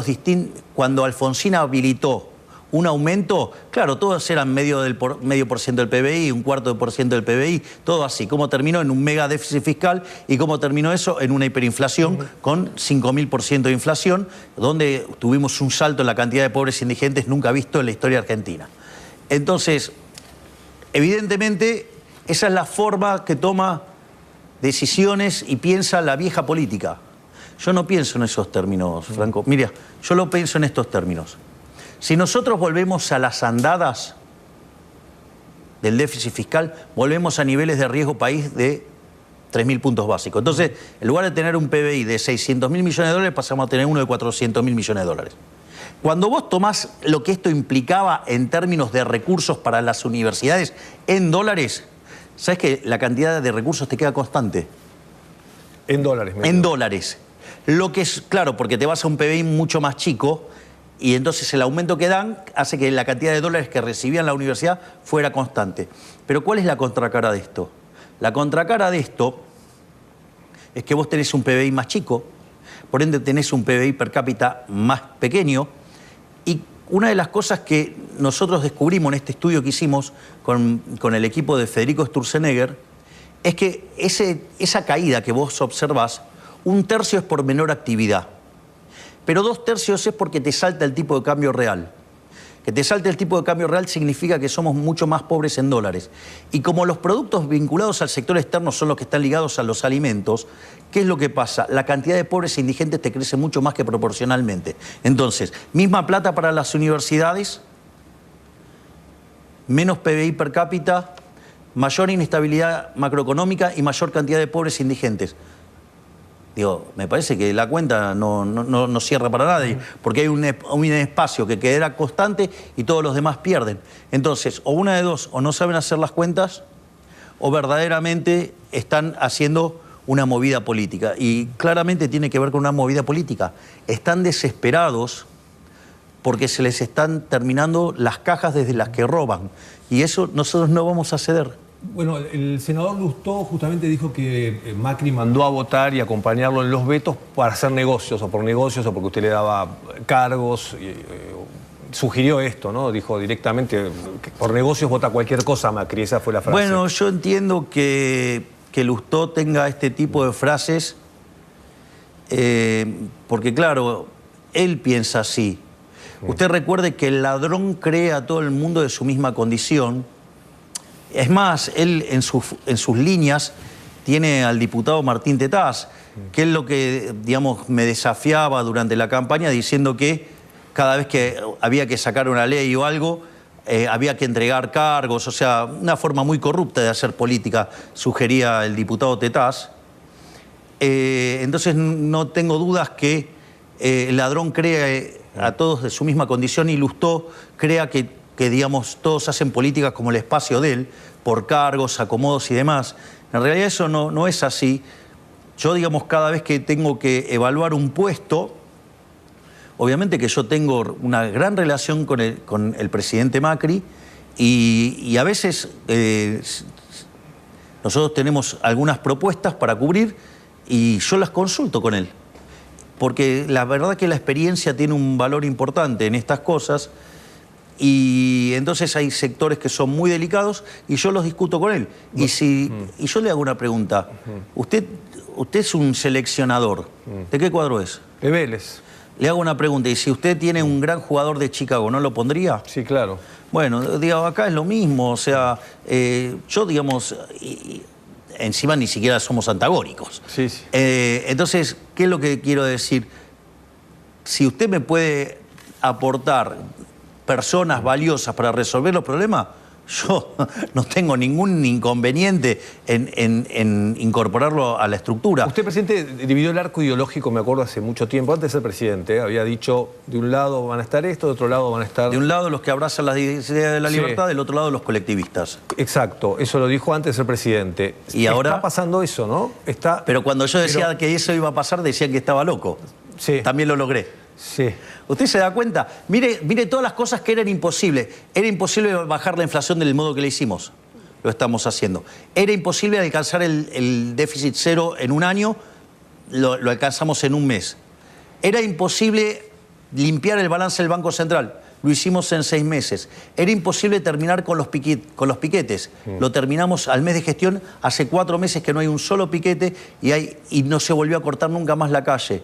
Speaker 2: cuando Alfonsín habilitó un aumento, claro, todos eran medio por ciento del PBI, un cuarto de por ciento del PBI, todo así. Cómo terminó en un mega déficit fiscal y cómo terminó eso en una hiperinflación con 5.000% de inflación, donde tuvimos un salto en la cantidad de pobres indigentes nunca visto en la historia argentina. Entonces, evidentemente, esa es la forma que toma decisiones y piensa la vieja política. Yo no pienso en esos términos, Franco. Mira, yo lo pienso en estos términos. Si nosotros volvemos a las andadas del déficit fiscal, volvemos a niveles de riesgo país de 3.000 puntos básicos. Entonces, en lugar de tener un PBI de 600.000 millones de dólares, pasamos a tener uno de 400.000 millones de dólares. Cuando vos tomás lo que esto implicaba en términos de recursos para las universidades en dólares, ¿sabes que la cantidad de recursos te queda constante?
Speaker 1: En dólares.
Speaker 2: En dólares. Lo que es, claro, porque te vas a un PBI mucho más chico y entonces el aumento que dan hace que la cantidad de dólares que recibían la universidad fuera constante. Pero ¿cuál es la contracara de esto? La contracara de esto es que vos tenés un PBI más chico, por ende tenés un PBI per cápita más pequeño. Y una de las cosas que nosotros descubrimos en este estudio que hicimos con el equipo de Federico Sturzenegger es que esa caída que vos observás, 1/3 es por menor actividad, pero 2/3 es porque te salta el tipo de cambio real. Que te salte el tipo de cambio real significa que somos mucho más pobres en dólares. Y como los productos vinculados al sector externo son los que están ligados a los alimentos, ¿qué es lo que pasa? La cantidad de pobres e indigentes te crece mucho más que proporcionalmente. Entonces, misma plata para las universidades, menos PBI per cápita, mayor inestabilidad macroeconómica y mayor cantidad de pobres e indigentes. Digo, me parece que la cuenta no cierra para nadie, porque hay un espacio que quedará constante y todos los demás pierden. Entonces, o una de dos, o no saben hacer las cuentas, o verdaderamente están haciendo una movida política. Y claramente tiene que ver con una movida política. Están desesperados porque se les están terminando las cajas desde las que roban. Y eso nosotros no vamos a ceder.
Speaker 1: Bueno, el senador Lustó justamente dijo que Macri mandó a votar y acompañarlo en los vetos para hacer negocios, o por negocios, o porque usted le daba cargos sugirió esto, ¿no? Dijo directamente, que por negocios vota cualquier cosa Macri, esa fue la frase.
Speaker 2: Bueno, yo entiendo que Lustó tenga este tipo de frases, porque claro, él piensa así. Usted recuerde que el ladrón cree a todo el mundo de su misma condición. Es más, él en sus líneas tiene al diputado Martín Tetaz, que es lo que, digamos, me desafiaba durante la campaña diciendo que cada vez que había que sacar una ley o algo, había que entregar cargos, o sea, una forma muy corrupta de hacer política, sugería el diputado Tetaz. Entonces no tengo dudas que el ladrón cree a todos de su misma condición y Lustó crea que digamos, todos hacen políticas como el espacio de él, por cargos, acomodos y demás. En realidad eso no es así. Yo, digamos, cada vez que tengo que evaluar un puesto, obviamente que yo tengo una gran relación con el presidente Macri y a veces nosotros tenemos algunas propuestas para cubrir y yo las consulto con él. Porque la verdad que la experiencia tiene un valor importante en estas cosas y entonces hay sectores que son muy delicados y yo los discuto con él. Y yo le hago una pregunta. Usted es un seleccionador. ¿De qué cuadro es?
Speaker 1: De Vélez.
Speaker 2: Le hago una pregunta. ¿Y si usted tiene un gran jugador de Chicago, no lo pondría?
Speaker 1: Sí, claro.
Speaker 2: Bueno, digamos, acá es lo mismo. O sea, yo, digamos... encima ni siquiera somos antagónicos.
Speaker 1: Sí, sí.
Speaker 2: Entonces, ¿qué es lo que quiero decir? Si usted me puede aportar personas valiosas para resolver los problemas, yo no tengo ningún inconveniente en incorporarlo a la estructura.
Speaker 1: Usted, presidente, dividió el arco ideológico, me acuerdo, hace mucho tiempo, antes de ser presidente. Había dicho, de un lado van a estar esto, de otro lado van a estar...
Speaker 2: De un lado los que abrazan las ideas de la libertad, del otro lado los colectivistas.
Speaker 1: Exacto, eso lo dijo antes de ser presidente.
Speaker 2: Y ahora...
Speaker 1: Está pasando eso, ¿no?
Speaker 2: Pero cuando yo decía que eso iba a pasar, decían que estaba loco.
Speaker 1: Sí.
Speaker 2: También lo logré.
Speaker 1: Sí.
Speaker 2: ¿Usted se da cuenta? Mire todas las cosas que eran imposibles. Era imposible bajar la inflación del modo que le hicimos. Lo estamos haciendo. Era imposible alcanzar el déficit cero en un año. Lo alcanzamos en un mes. Era imposible limpiar el balance del Banco Central. Lo hicimos en 6 meses. Era imposible terminar con los piquetes. Lo terminamos al mes de gestión. Hace 4 meses que no hay un solo piquete y no se volvió a cortar nunca más la calle.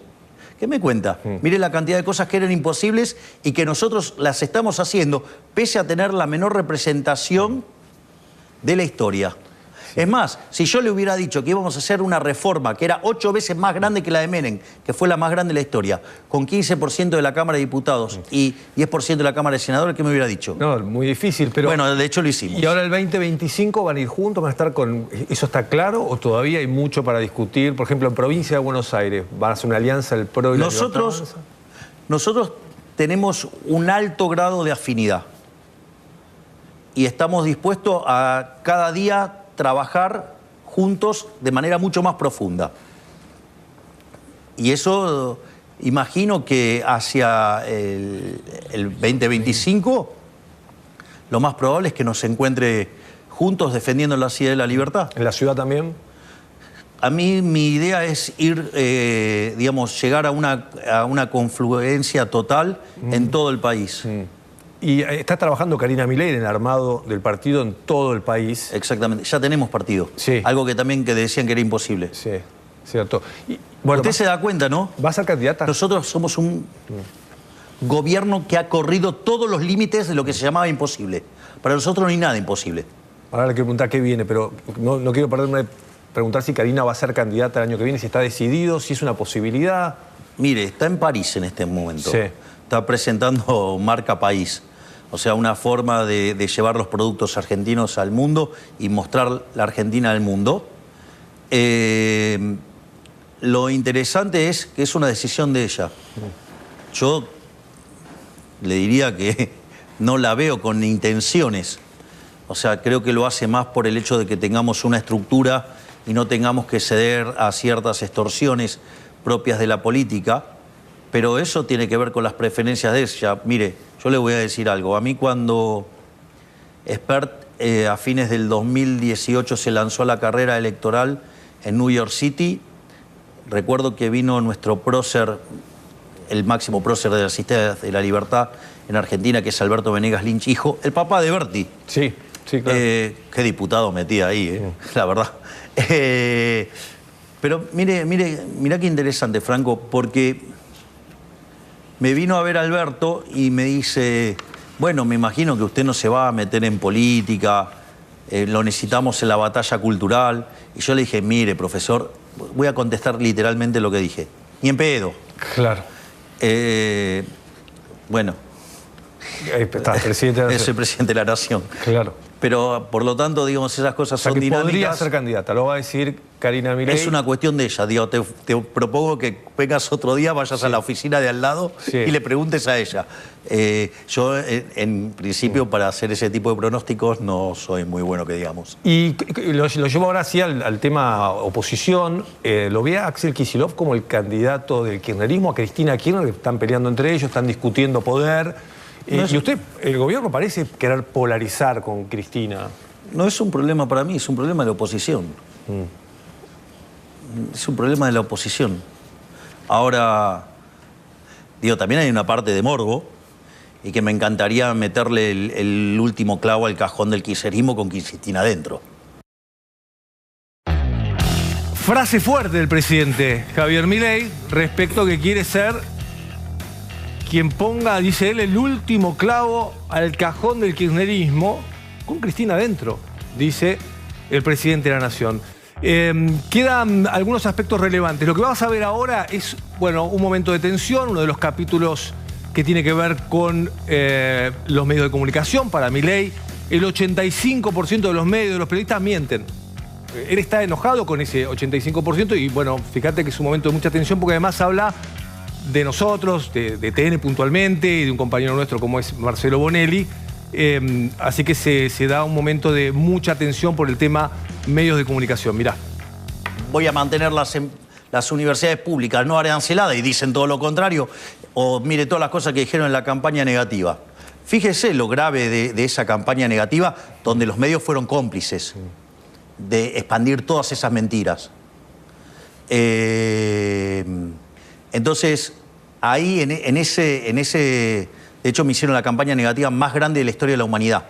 Speaker 2: ¿Qué me cuenta? Mire la cantidad de cosas que eran imposibles y que nosotros las estamos haciendo pese a tener la menor representación de la historia. Es más, si yo le hubiera dicho que íbamos a hacer una reforma que era 8 veces más grande que la de Menem, que fue la más grande de la historia, con 15% de la Cámara de Diputados y 10% de la Cámara de Senadores, ¿qué me hubiera dicho?
Speaker 1: No, muy difícil, pero...
Speaker 2: Bueno, de hecho lo hicimos.
Speaker 1: ¿Y ahora el 2025 van a ir juntos, van a estar con... ¿Eso está claro o todavía hay mucho para discutir? Por ejemplo, en Provincia de Buenos Aires, ¿van a hacer una alianza el PRO y la Libertad Avanza?
Speaker 2: Nosotros tenemos un alto grado de afinidad y estamos dispuestos a cada día trabajar juntos de manera mucho más profunda. Y eso imagino que hacia el 2025 lo más probable es que nos encuentre juntos defendiendo la ideas de la libertad.
Speaker 1: ¿En la ciudad también?
Speaker 2: A mí mi idea es ir, digamos, llegar a una confluencia total en todo el país.
Speaker 1: Y está trabajando Karina Milei en el armado del partido en todo el país.
Speaker 2: Exactamente, ya tenemos partido.
Speaker 1: Sí.
Speaker 2: Algo que también decían que era imposible.
Speaker 1: Sí, cierto. Y, bueno,
Speaker 2: usted se da cuenta, ¿no?
Speaker 1: ¿Va a ser candidata?
Speaker 2: Nosotros somos un gobierno que ha corrido todos los límites de lo que se llamaba imposible. Para nosotros no hay nada imposible.
Speaker 1: Ahora le quiero preguntar qué viene, pero no quiero perderme de preguntar si Karina va a ser candidata el año que viene, si está decidido, si es una posibilidad.
Speaker 2: Mire, está en París en este momento.
Speaker 1: Sí.
Speaker 2: Está presentando Marca País. O sea, una forma de llevar los productos argentinos al mundo y mostrar la Argentina al mundo. Lo interesante es que es una decisión de ella. Yo le diría que no la veo con intenciones. O sea, creo que lo hace más por el hecho de que tengamos una estructura y no tengamos que ceder a ciertas extorsiones propias de la política. Pero eso tiene que ver con las preferencias de ella. Mire, yo le voy a decir algo. A mí cuando Spert a fines del 2018 se lanzó a la carrera electoral en New York City, recuerdo que vino nuestro prócer, el máximo prócer de las ideas de la libertad en Argentina, que es Alberto Venegas Lynch, hijo, el papá de Berti.
Speaker 1: Sí, sí, claro.
Speaker 2: Qué diputado metía ahí, la verdad. Pero mire qué interesante, Franco, porque me vino a ver Alberto y me dice, bueno, me imagino que usted no se va a meter en política, lo necesitamos en la batalla cultural. Y yo le dije, mire, profesor, voy a contestar literalmente lo que dije. Ni en pedo.
Speaker 1: Claro.
Speaker 2: Bueno.
Speaker 1: Está, presidente de la Nación.
Speaker 2: Es el presidente de la Nación.
Speaker 1: Claro.
Speaker 2: Pero, por lo tanto, digamos, esas cosas son dinámicas.
Speaker 1: Podría ser candidata, lo va a decir Karina Milei.
Speaker 2: Es una cuestión de ella. Digo, te propongo que vengas otro día, vayas a la oficina de al lado y le preguntes a ella. Yo, en principio, para hacer ese tipo de pronósticos no soy muy bueno, que digamos.
Speaker 1: Y lo llevo ahora sí al tema oposición. Lo ve a Axel Kicillof como el candidato del kirchnerismo, a Cristina Kirchner, que están peleando entre ellos, están discutiendo poder. Y usted, el gobierno parece querer polarizar con Cristina.
Speaker 2: No es un problema para mí, es un problema de la oposición. Es un problema de la oposición. Ahora, digo, también hay una parte de morbo y que me encantaría meterle el último clavo al cajón del kirchnerismo con Cristina adentro.
Speaker 1: Frase fuerte del presidente Javier Milei respecto a que quiere ser quien ponga, dice él, el último clavo al cajón del kirchnerismo con Cristina adentro, dice el presidente de la Nación. Quedan algunos aspectos relevantes. Lo que vamos a ver ahora es, bueno, un momento de tensión, uno de los capítulos que tiene que ver con los medios de comunicación. Para Milei, el 85% de los medios, de los periodistas mienten. Él está enojado con ese 85% y, bueno, fíjate que es un momento de mucha tensión porque además habla de nosotros, de TN puntualmente, y de un compañero nuestro como es Marcelo Bonelli. Así que se da un momento de mucha tensión por el tema medios de comunicación. Mirá.
Speaker 2: Voy a mantener las universidades públicas no aranceladas y dicen todo lo contrario. O mire todas las cosas que dijeron en la campaña negativa. Fíjese lo grave de esa campaña negativa, donde los medios fueron cómplices de expandir todas esas mentiras. Entonces, ahí en ese... De hecho, me hicieron la campaña negativa más grande de la historia de la humanidad.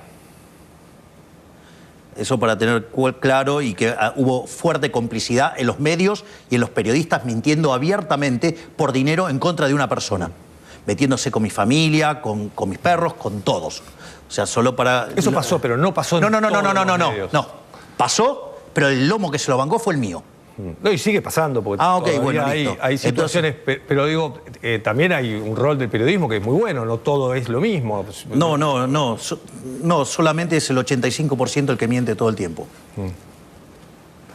Speaker 2: Eso para tener claro, y que hubo fuerte complicidad en los medios y en los periodistas mintiendo abiertamente por dinero en contra de una persona. Metiéndose con mi familia, con mis perros, con todos. O sea, solo para...
Speaker 1: Eso pasó, pero no pasó en
Speaker 2: No. Pasó, pero el lomo que se lo bancó fue el mío.
Speaker 1: No, y sigue pasando, porque
Speaker 2: bueno,
Speaker 1: hay situaciones, entonces, pero digo, también hay un rol del periodismo que es muy bueno, no todo es lo mismo. No,
Speaker 2: solamente es el 85% el que miente todo el tiempo.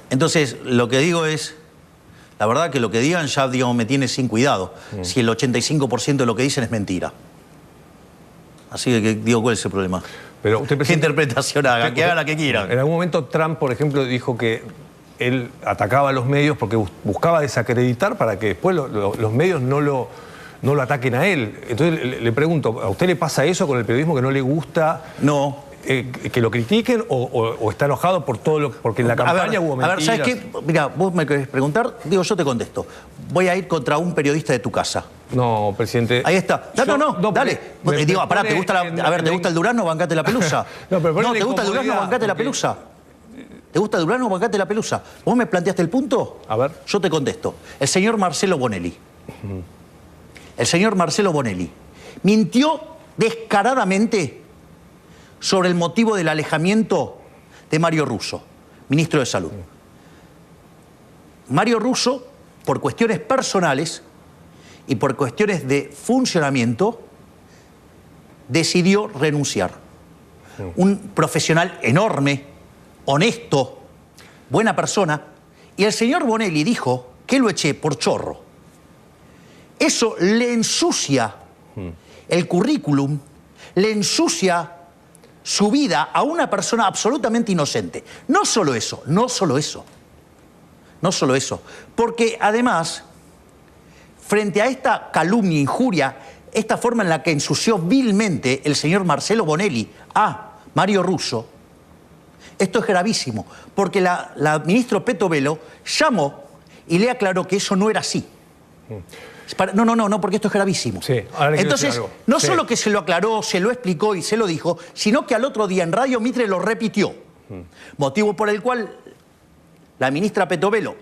Speaker 2: Entonces, lo que digo es, la verdad que lo que digan ya, digamos, me tiene sin cuidado, si el 85% de lo que dicen es mentira. Así que digo, ¿cuál es el problema?
Speaker 1: Pero usted,
Speaker 2: ¿qué interpretación haga? Que haga la que quieran.
Speaker 1: En algún momento Trump, por ejemplo, dijo que él atacaba a los medios porque buscaba desacreditar para que después los medios no lo ataquen a él. Entonces le pregunto, ¿a usted le pasa eso con el periodismo, que no le gusta que lo critiquen o está enojado por todo porque en la campaña hubo mentiras?
Speaker 2: A ver, ¿sabes qué? Mira, vos me querés preguntar, digo, yo te contesto. Voy a ir contra un periodista de tu casa.
Speaker 1: No, presidente.
Speaker 2: Ahí está. No, dale. Digo, pará, ¿te gusta el durazno? Bancate la pelusa. ¿Te gusta el durazno? Bancate la pelusa. ¿Te gusta el durazno? Bancate la pelusa. ¿Vos me planteaste el punto?
Speaker 1: A ver.
Speaker 2: Yo te contesto. El señor Marcelo Bonelli. El señor Marcelo Bonelli mintió descaradamente sobre el motivo del alejamiento de Mario Russo, ministro de Salud. Mario Russo, por cuestiones personales y por cuestiones de funcionamiento, decidió renunciar. Un profesional enorme, honesto, buena persona, y el señor Bonelli dijo que lo eché por chorro. Eso le ensucia el currículum, le ensucia su vida a una persona absolutamente inocente. No solo eso, porque además, frente a esta calumnia, injuria, esta forma en la que ensució vilmente el señor Marcelo Bonelli a Mario Russo, esto es gravísimo, porque la ministra Petovelo llamó y le aclaró que eso no era así. No, porque esto es gravísimo.
Speaker 1: Sí, ahora le quiero
Speaker 2: Entonces,
Speaker 1: decir algo.
Speaker 2: no
Speaker 1: Sí.
Speaker 2: solo que se lo aclaró, se lo explicó y se lo dijo, sino que al otro día en Radio Mitre lo repitió. Motivo por el cual la ministra Petovelo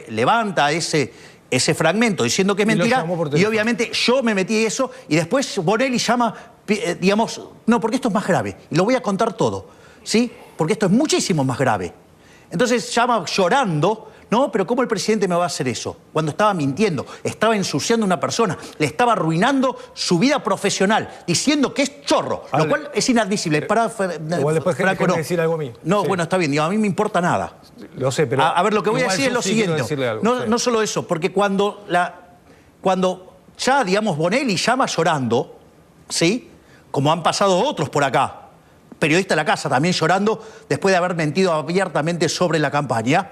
Speaker 2: levanta ese fragmento diciendo que es
Speaker 1: Y lo
Speaker 2: mentira,
Speaker 1: llamó por
Speaker 2: y
Speaker 1: teléfono.
Speaker 2: obviamente yo me metí eso, y después Bonelli llama, digamos, no, porque esto es más grave, y lo voy a contar todo, ¿sí? Porque esto es muchísimo más grave. Entonces llama llorando, no, pero ¿cómo el presidente me va a hacer eso? Cuando estaba mintiendo, estaba ensuciando a una persona, le estaba arruinando su vida profesional, diciendo que es chorro, lo cual es inadmisible.
Speaker 1: Igual después
Speaker 2: Franco,
Speaker 1: déjeme decir algo a mí.
Speaker 2: No,
Speaker 1: Sí.
Speaker 2: bueno, está bien, digo, a mí me importa nada.
Speaker 1: Lo sé, pero...
Speaker 2: A ver, lo que voy a
Speaker 1: igual
Speaker 2: decir es
Speaker 1: yo
Speaker 2: lo
Speaker 1: sí quiero
Speaker 2: siguiente.
Speaker 1: decirle algo, sí.
Speaker 2: No solo eso, porque cuando ya, digamos, Bonelli llama llorando, ¿sí? Como han pasado otros por acá, periodista de la casa también llorando después de haber mentido abiertamente sobre la campaña.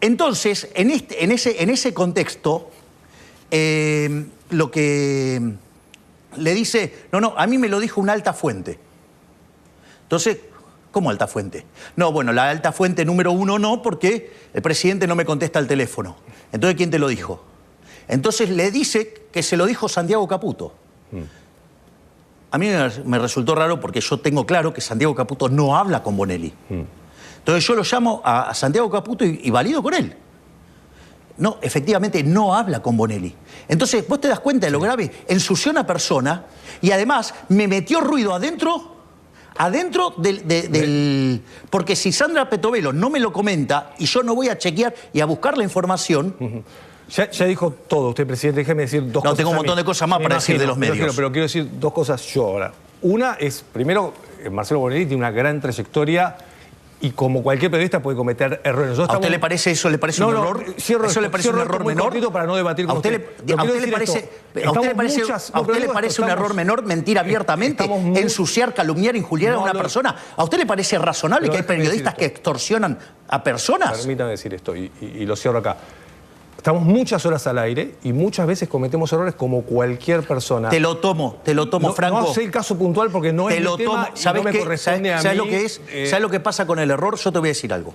Speaker 2: Entonces, en ese contexto, lo que le dice, no, a mí me lo dijo una alta fuente. Entonces, ¿cómo alta fuente? No, bueno, la alta fuente número 1 no, porque el presidente no me contesta el teléfono. Entonces, ¿quién te lo dijo? Entonces le dice que se lo dijo Santiago Caputo. A mí me resultó raro porque yo tengo claro que Santiago Caputo no habla con Bonelli. Entonces yo lo llamo a Santiago Caputo y valido con él. No, efectivamente no habla con Bonelli. Entonces, vos te das cuenta de lo grave. Ensució a una persona y además me metió ruido adentro del... Porque si Sandra Petovelo no me lo comenta y yo no voy a chequear y a buscar la información...
Speaker 1: Ya dijo todo usted, presidente. Déjeme decir dos cosas.
Speaker 2: No, tengo un montón de cosas más para decir de los medios.
Speaker 1: Pero quiero decir dos cosas yo ahora. Una es, primero, Marcelo Bonelli tiene una gran trayectoria y como cualquier periodista puede cometer errores.
Speaker 2: ¿A usted le parece eso? ¿Le parece un error? ¿Eso le parece un error menor?
Speaker 1: Para no debatir con
Speaker 2: ¿A usted le parece un error menor mentir abiertamente, ensuciar, calumniar, injuriar a una persona? ¿A usted le parece razonable que hay periodistas que extorsionan a personas?
Speaker 1: Permítame decir esto y lo cierro acá. Estamos muchas horas al aire y muchas veces cometemos errores como cualquier persona.
Speaker 2: Te lo tomo, Franco.
Speaker 1: No sé el caso puntual porque no es mi tema y no me corresponde a mí.
Speaker 2: ¿Sabes lo que es? ¿Sabes lo que pasa con el error? Yo te voy a decir algo.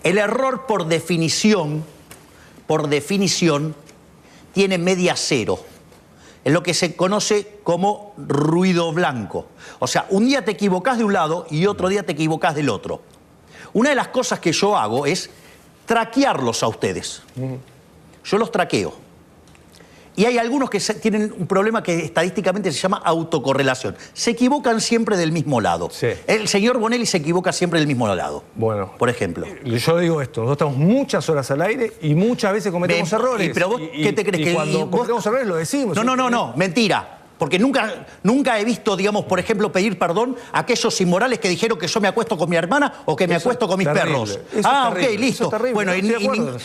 Speaker 2: El error, por definición, tiene media cero. Es lo que se conoce como ruido blanco. O sea, un día te equivocás de un lado y otro día te equivocás del otro. Una de las cosas que yo hago es traquearlos a ustedes. Yo los traqueo. Y hay algunos que tienen un problema que estadísticamente se llama autocorrelación. Se equivocan siempre del mismo lado.
Speaker 1: Sí.
Speaker 2: El señor Bonelli se equivoca siempre del mismo lado.
Speaker 1: Bueno.
Speaker 2: Por ejemplo.
Speaker 1: Yo digo esto, nosotros estamos muchas horas al aire y muchas veces cometemos errores.
Speaker 2: Pero vos, ¿qué te crees?
Speaker 1: Y cuando cometemos errores lo decimos.
Speaker 2: No, mentira. Porque nunca he visto, digamos, por ejemplo, pedir perdón a aquellos inmorales que dijeron que yo me acuesto con mi hermana o que me acuesto con mis perros. Ok, listo. Bueno,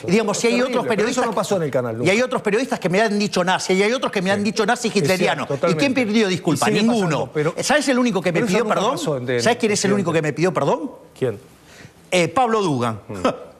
Speaker 2: digamos, si hay otros periodistas...
Speaker 1: Eso no pasó en el canal.
Speaker 2: Y hay otros periodistas que me han dicho nazi, y hay otros que me han dicho nazi hitleriano. ¿Y quién pidió disculpas? Ninguno. ¿Sabes el único que me pidió perdón? ¿Sabes quién es el único que me pidió perdón?
Speaker 1: ¿Quién?
Speaker 2: Pablo Dugan.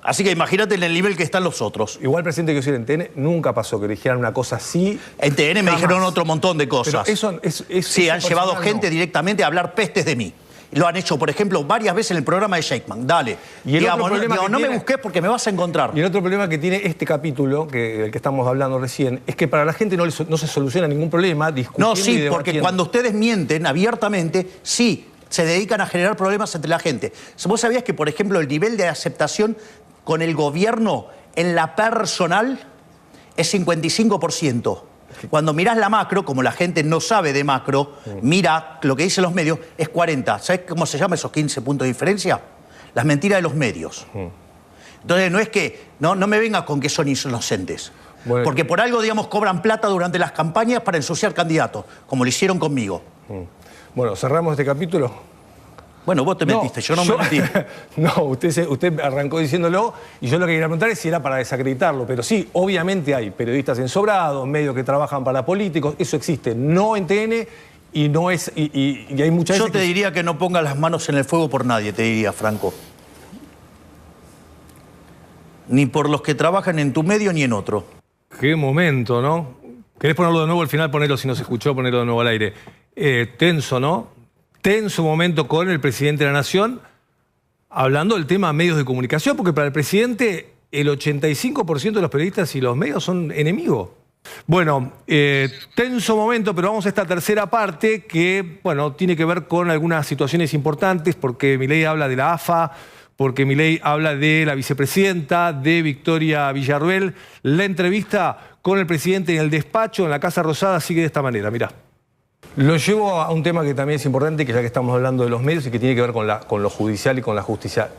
Speaker 2: Así que imagínate en el nivel que están los otros.
Speaker 1: Igual, presidente, que decir, en TN nunca pasó que dijeran una cosa así.
Speaker 2: En TN me dijeron otro montón de cosas.
Speaker 1: Pero
Speaker 2: sí, han llevado gente directamente a hablar pestes de mí. Lo han hecho, por ejemplo, varias veces en el programa de Shakeman. Dale.
Speaker 1: Y
Speaker 2: no me busques porque me vas a encontrar.
Speaker 1: Y el otro problema que tiene este capítulo, del que estamos hablando recién, es que para la gente no se soluciona ningún problema discutiendo.
Speaker 2: No, sí, porque cuando ustedes mienten abiertamente, sí, se dedican a generar problemas entre la gente. ¿Vos sabías que, por ejemplo, el nivel de aceptación con el gobierno en la personal es 55%? Cuando mirás la macro, como la gente no sabe de macro, mira lo que dicen los medios, es 40%. ¿Sabés cómo se llama esos 15 puntos de diferencia? Las mentiras de los medios. Entonces no es que, no me vengas con que son inocentes. Bueno. Porque por algo, digamos, cobran plata durante las campañas para ensuciar candidatos, como lo hicieron conmigo.
Speaker 1: Bueno, cerramos este capítulo.
Speaker 2: Bueno, vos te metiste, yo no me metí.
Speaker 1: No, usted arrancó diciéndolo y yo lo que quería preguntar es si era para desacreditarlo. Pero sí, obviamente hay periodistas ensobrados, medios que trabajan para políticos, eso existe. No en TN y no es... Y hay muchas veces
Speaker 2: yo te diría que no pongas las manos en el fuego por nadie, te diría, Franco. Ni por los que trabajan en tu medio ni en otro.
Speaker 1: Qué momento, ¿no? ¿Querés ponerlo de nuevo al final? Ponerlo, si no se escuchó, ponerlo de nuevo al aire. Tenso, ¿no? Tenso momento con el presidente de la Nación, hablando del tema medios de comunicación, porque para el presidente el 85% de los periodistas y los medios son enemigos. Bueno, tenso momento, pero vamos a esta tercera parte que, bueno, tiene que ver con algunas situaciones importantes, porque Milei habla de la AFA, porque Milei habla de la vicepresidenta, de Victoria Villarruel. La entrevista con el presidente en el despacho, en la Casa Rosada, sigue de esta manera, mirá. Lo llevo a un tema que también es importante, que ya que estamos hablando de los medios y que tiene que ver con lo judicial y con la justicia.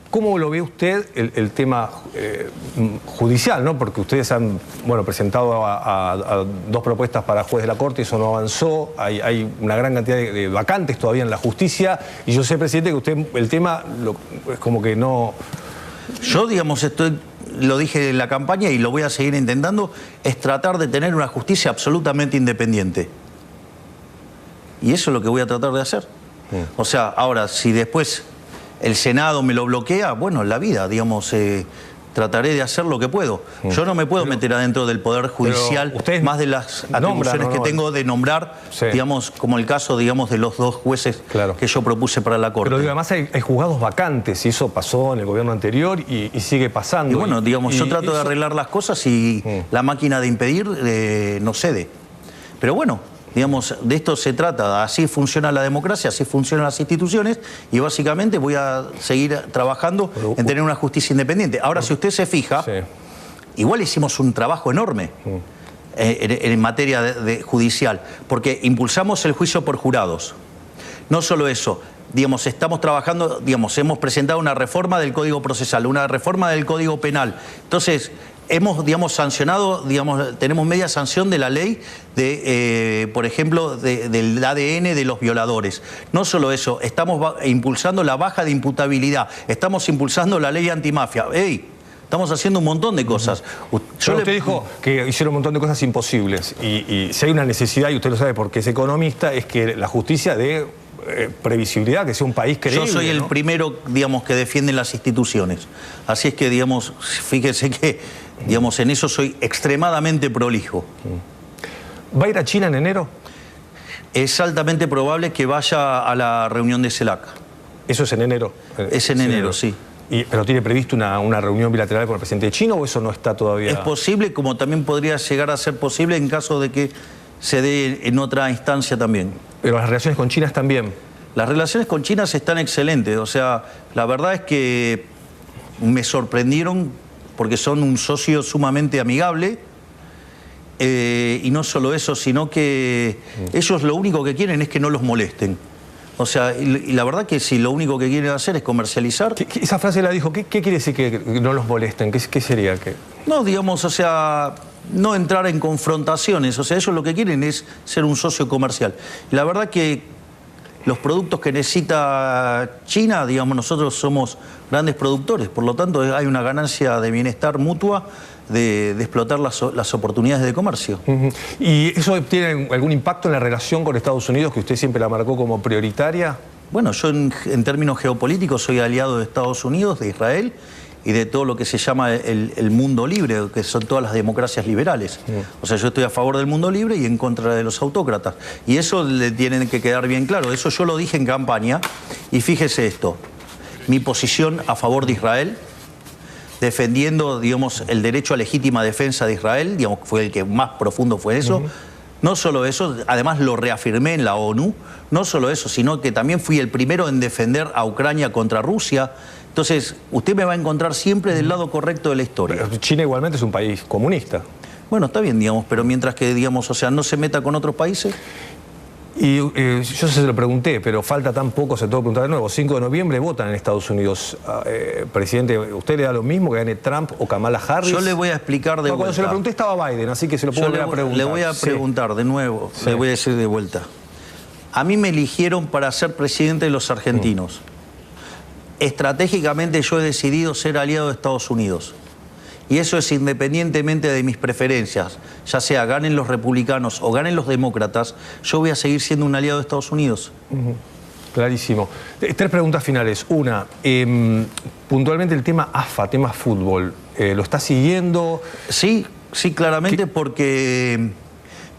Speaker 1: ¿Cómo lo ve usted el tema judicial, ¿no? Porque ustedes han presentado a dos propuestas para juez de la Corte, eso no avanzó, hay una gran cantidad de vacantes todavía en la justicia, y yo sé, presidente, que usted el tema es como que no...
Speaker 2: Yo, digamos, lo dije en la campaña y lo voy a seguir intentando, es tratar de tener una justicia absolutamente independiente. Y eso es lo que voy a tratar de hacer. O sea, ahora, si después el Senado me lo bloquea, bueno, la vida, digamos, trataré de hacer lo que puedo. Yo no me puedo meter adentro del Poder Judicial, más de las atribuciones que tengo de nombrar, digamos, como el caso, digamos, de los dos jueces que yo propuse para la Corte.
Speaker 1: Pero digo, además hay juzgados vacantes, y eso pasó en el gobierno anterior y sigue pasando.
Speaker 2: Y bueno, digamos, yo trato de arreglar las cosas y la máquina de impedir no cede. Pero bueno, digamos, de esto se trata, así funciona la democracia, así funcionan las instituciones, y básicamente voy a seguir trabajando en tener una justicia independiente. Ahora, si usted se fija, igual hicimos un trabajo enorme en materia de judicial, porque impulsamos el juicio por jurados. No solo eso, digamos, estamos trabajando, digamos, hemos presentado una reforma del Código Procesal, una reforma del Código Penal. Entonces, hemos, digamos, sancionado, digamos, tenemos media sanción de la ley de, por ejemplo, del ADN de los violadores. No solo eso, estamos impulsando la baja de imputabilidad, estamos impulsando la ley antimafia. ¡Ey! Estamos haciendo un montón de cosas.
Speaker 1: Usted dijo que hicieron un montón de cosas imposibles. Y si hay una necesidad, y usted lo sabe porque es economista, es que la justicia dé previsibilidad, que sea un país creíble.
Speaker 2: Yo soy el primero, digamos, que defiende las instituciones. Así es que, digamos, fíjese que, digamos, en eso soy extremadamente prolijo.
Speaker 1: ¿Va a ir a China en enero?
Speaker 2: Es altamente probable que vaya a la reunión de CELAC.
Speaker 1: ¿Eso es en enero?
Speaker 2: Es en enero, sí.
Speaker 1: ¿Pero tiene previsto una reunión bilateral con el presidente chino o eso no está todavía?
Speaker 2: Es posible, como también podría llegar a ser posible en caso de que se dé en otra instancia también.
Speaker 1: ¿Pero las relaciones con China están bien?
Speaker 2: Las relaciones con China están excelentes. O sea, la verdad es que me sorprendieron porque son un socio sumamente amigable. Y no solo eso, sino que ellos lo único que quieren es que no los molesten. O sea, y la verdad que si lo único que quieren hacer es comercializar...
Speaker 1: Esa frase la dijo, ¿qué quiere decir que no los molesten? ¿Qué sería?
Speaker 2: No, digamos, o sea, no entrar en confrontaciones. O sea, ellos lo que quieren es ser un socio comercial. Y la verdad que los productos que necesita China, digamos, nosotros somos grandes productores. Por lo tanto, hay una ganancia de bienestar mutua de explotar las oportunidades de comercio.
Speaker 1: ¿Y eso tiene algún impacto en la relación con Estados Unidos, que usted siempre la marcó como prioritaria?
Speaker 2: Bueno, yo en términos geopolíticos soy aliado de Estados Unidos, de Israel y de todo lo que se llama el mundo libre, que son todas las democracias liberales. O sea, yo estoy a favor del mundo libre y en contra de los autócratas. Y eso le tiene que quedar bien claro. Eso yo lo dije en campaña. Y fíjese esto, mi posición a favor de Israel, defendiendo, digamos, el derecho a legítima defensa de Israel, digamos, fue el que más profundo fue eso. No solo eso, además lo reafirmé en la ONU, no solo eso, sino que también fui el primero en defender a Ucrania contra Rusia. Entonces, usted me va a encontrar siempre del lado correcto de la historia.
Speaker 1: Pero China igualmente es un país comunista.
Speaker 2: Bueno, está bien, digamos, pero mientras que, digamos, o sea, no se meta con otros países...
Speaker 1: Y yo se lo pregunté, pero falta tan poco, se tengo que preguntar de nuevo. 5 de noviembre votan en Estados Unidos. Presidente, ¿usted le da lo mismo que gane Trump o Kamala Harris?
Speaker 2: Yo le voy a explicar de vuelta.
Speaker 1: Cuando se lo pregunté estaba Biden, así que se lo puedo volver a preguntar.
Speaker 2: Le voy a preguntar de nuevo, le voy a decir de vuelta. A mí me eligieron para ser presidente de los argentinos. Estratégicamente yo he decidido ser aliado de Estados Unidos. Y eso es independientemente de mis preferencias, ya sea ganen los republicanos o ganen los demócratas, yo voy a seguir siendo un aliado de Estados Unidos.
Speaker 1: Clarísimo. 3 preguntas finales. Una, puntualmente el tema AFA, tema fútbol, ¿lo está siguiendo?
Speaker 2: Sí, claramente, porque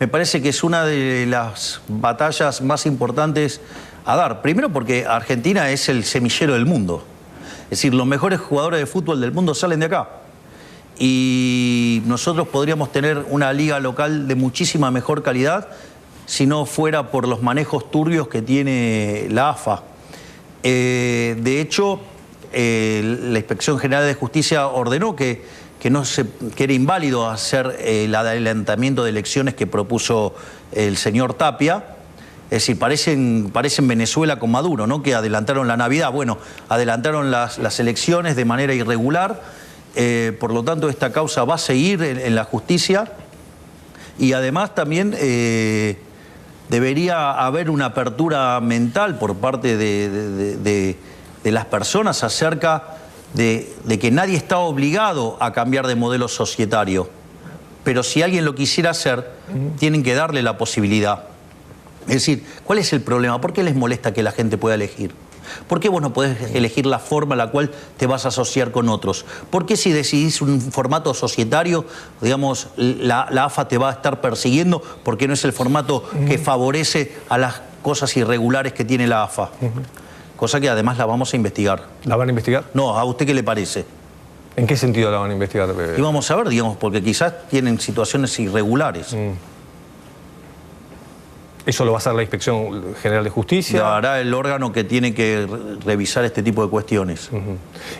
Speaker 2: me parece que es una de las batallas más importantes a dar. Primero porque Argentina es el semillero del mundo. Es decir, los mejores jugadores de fútbol del mundo salen de acá. y nosotros podríamos tener una liga local de muchísima mejor calidad si no fuera por los manejos turbios que tiene la AFA. De hecho, la Inspección General de Justicia ordenó que era inválido hacer el adelantamiento de elecciones que propuso el señor Tapia. Es decir, parecen Venezuela con Maduro, ¿no? Que adelantaron la Navidad. Bueno, adelantaron las elecciones de manera irregular. Por lo tanto, esta causa va a seguir en la justicia. Y además también debería haber una apertura mental por parte de las personas acerca de que nadie está obligado a cambiar de modelo societario. Pero si alguien lo quisiera hacer, tienen que darle la posibilidad. Es decir, ¿cuál es el problema? ¿Por qué les molesta que la gente pueda elegir? ¿Por qué vos no podés elegir la forma en la cual te vas a asociar con otros? ¿Por qué si decidís un formato societario, digamos, la AFA te va a estar persiguiendo porque no es el formato que favorece a las cosas irregulares que tiene la AFA? Cosa que además la vamos a investigar.
Speaker 1: ¿La van a investigar?
Speaker 2: No, ¿a usted qué le parece?
Speaker 1: ¿En qué sentido la van a investigar?
Speaker 2: Y vamos a ver, digamos, porque quizás tienen situaciones irregulares.
Speaker 1: ¿Eso lo va a hacer la Inspección General de Justicia?
Speaker 2: Lo hará el órgano que tiene que revisar este tipo de cuestiones.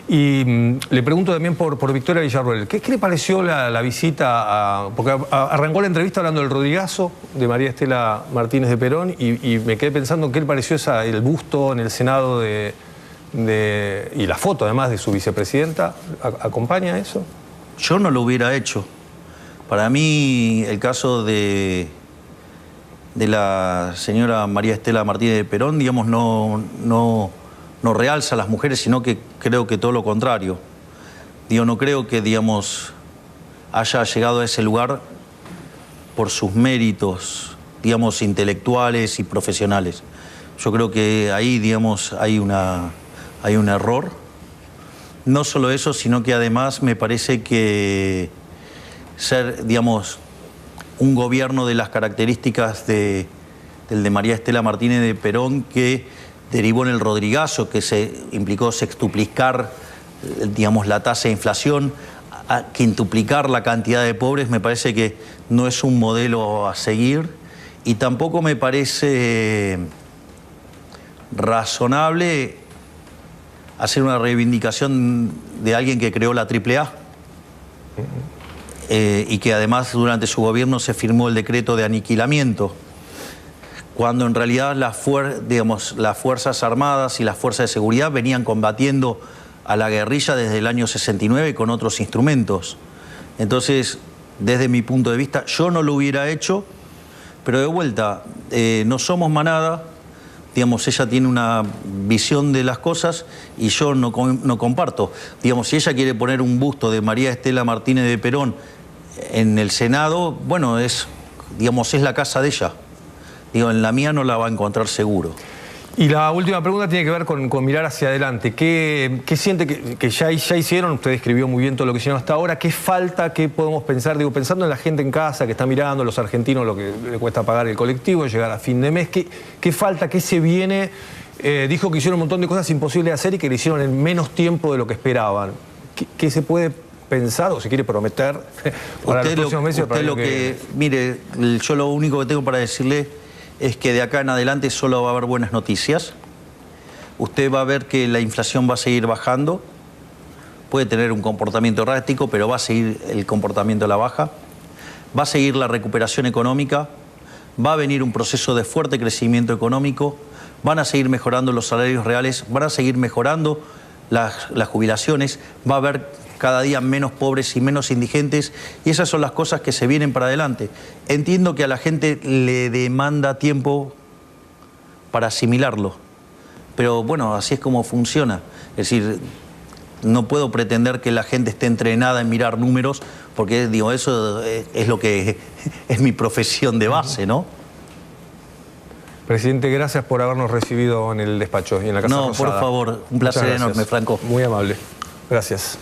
Speaker 1: Y le pregunto también por Victoria Villarroel. ¿Qué le pareció la visita porque arrancó la entrevista hablando del Rodrigazo de María Estela Martínez de Perón y me quedé pensando qué le pareció el busto en el Senado y la foto además de su vicepresidenta? ¿Acompaña eso?
Speaker 2: Yo no lo hubiera hecho. Para mí el caso de la señora María Estela Martínez de Perón, digamos, no realza a las mujeres, sino que creo que todo lo contrario. Digo, no creo que, digamos, haya llegado a ese lugar por sus méritos, digamos, intelectuales y profesionales. Yo creo que ahí, digamos, hay un error. No solo eso, sino que además me parece que ser, digamos, un gobierno de las características del de María Estela Martínez de Perón, que derivó en el Rodrigazo, que implicó sextuplicar, digamos, la tasa de inflación, quintuplicar la cantidad de pobres, me parece que no es un modelo a seguir, y tampoco me parece razonable hacer una reivindicación de alguien que creó la AAA. Y que además durante su gobierno se firmó el decreto de aniquilamiento, cuando en realidad las Fuerzas Armadas y las Fuerzas de Seguridad venían combatiendo a la guerrilla desde el año 69 con otros instrumentos. Entonces, desde mi punto de vista, yo no lo hubiera hecho, pero de vuelta, no somos manada, digamos, ella tiene una visión de las cosas y yo no comparto. Digamos, si ella quiere poner un busto de María Estela Martínez de Perón en el Senado, bueno, es la casa de ella. Digo, en la mía no la va a encontrar seguro.
Speaker 1: Y la última pregunta tiene que ver con mirar hacia adelante. ¿Qué siente que ya hicieron? Usted describió muy bien todo lo que hicieron hasta ahora. ¿Qué falta? ¿Qué podemos pensar? Digo, pensando en la gente en casa que está mirando, los argentinos, lo que le cuesta pagar el colectivo, llegar a fin de mes. ¿Qué falta? ¿Qué se viene? Dijo que hicieron un montón de cosas imposibles de hacer y que le hicieron en menos tiempo de lo que esperaban. ¿Qué se puede pensar o se quiere prometer para los próximos meses?
Speaker 2: Mire, yo lo único que tengo para decirle es que de acá en adelante solo va a haber buenas noticias. Usted va a ver que la inflación va a seguir bajando. Puede tener un comportamiento errático, pero va a seguir el comportamiento a la baja. Va a seguir la recuperación económica. Va a venir un proceso de fuerte crecimiento económico. Van a seguir mejorando los salarios reales. Van a seguir mejorando las jubilaciones. Va a haber cada día menos pobres y menos indigentes, y esas son las cosas que se vienen para adelante. Entiendo que a la gente le demanda tiempo para asimilarlo, pero bueno, así es como funciona. Es decir, no puedo pretender que la gente esté entrenada en mirar números, porque digo, eso es lo que es mi profesión de base, ¿no?
Speaker 1: Presidente, gracias por habernos recibido en el despacho y en la Casa Rosada.
Speaker 2: No, por favor, un placer enorme, Franco.
Speaker 1: Muy amable. Gracias.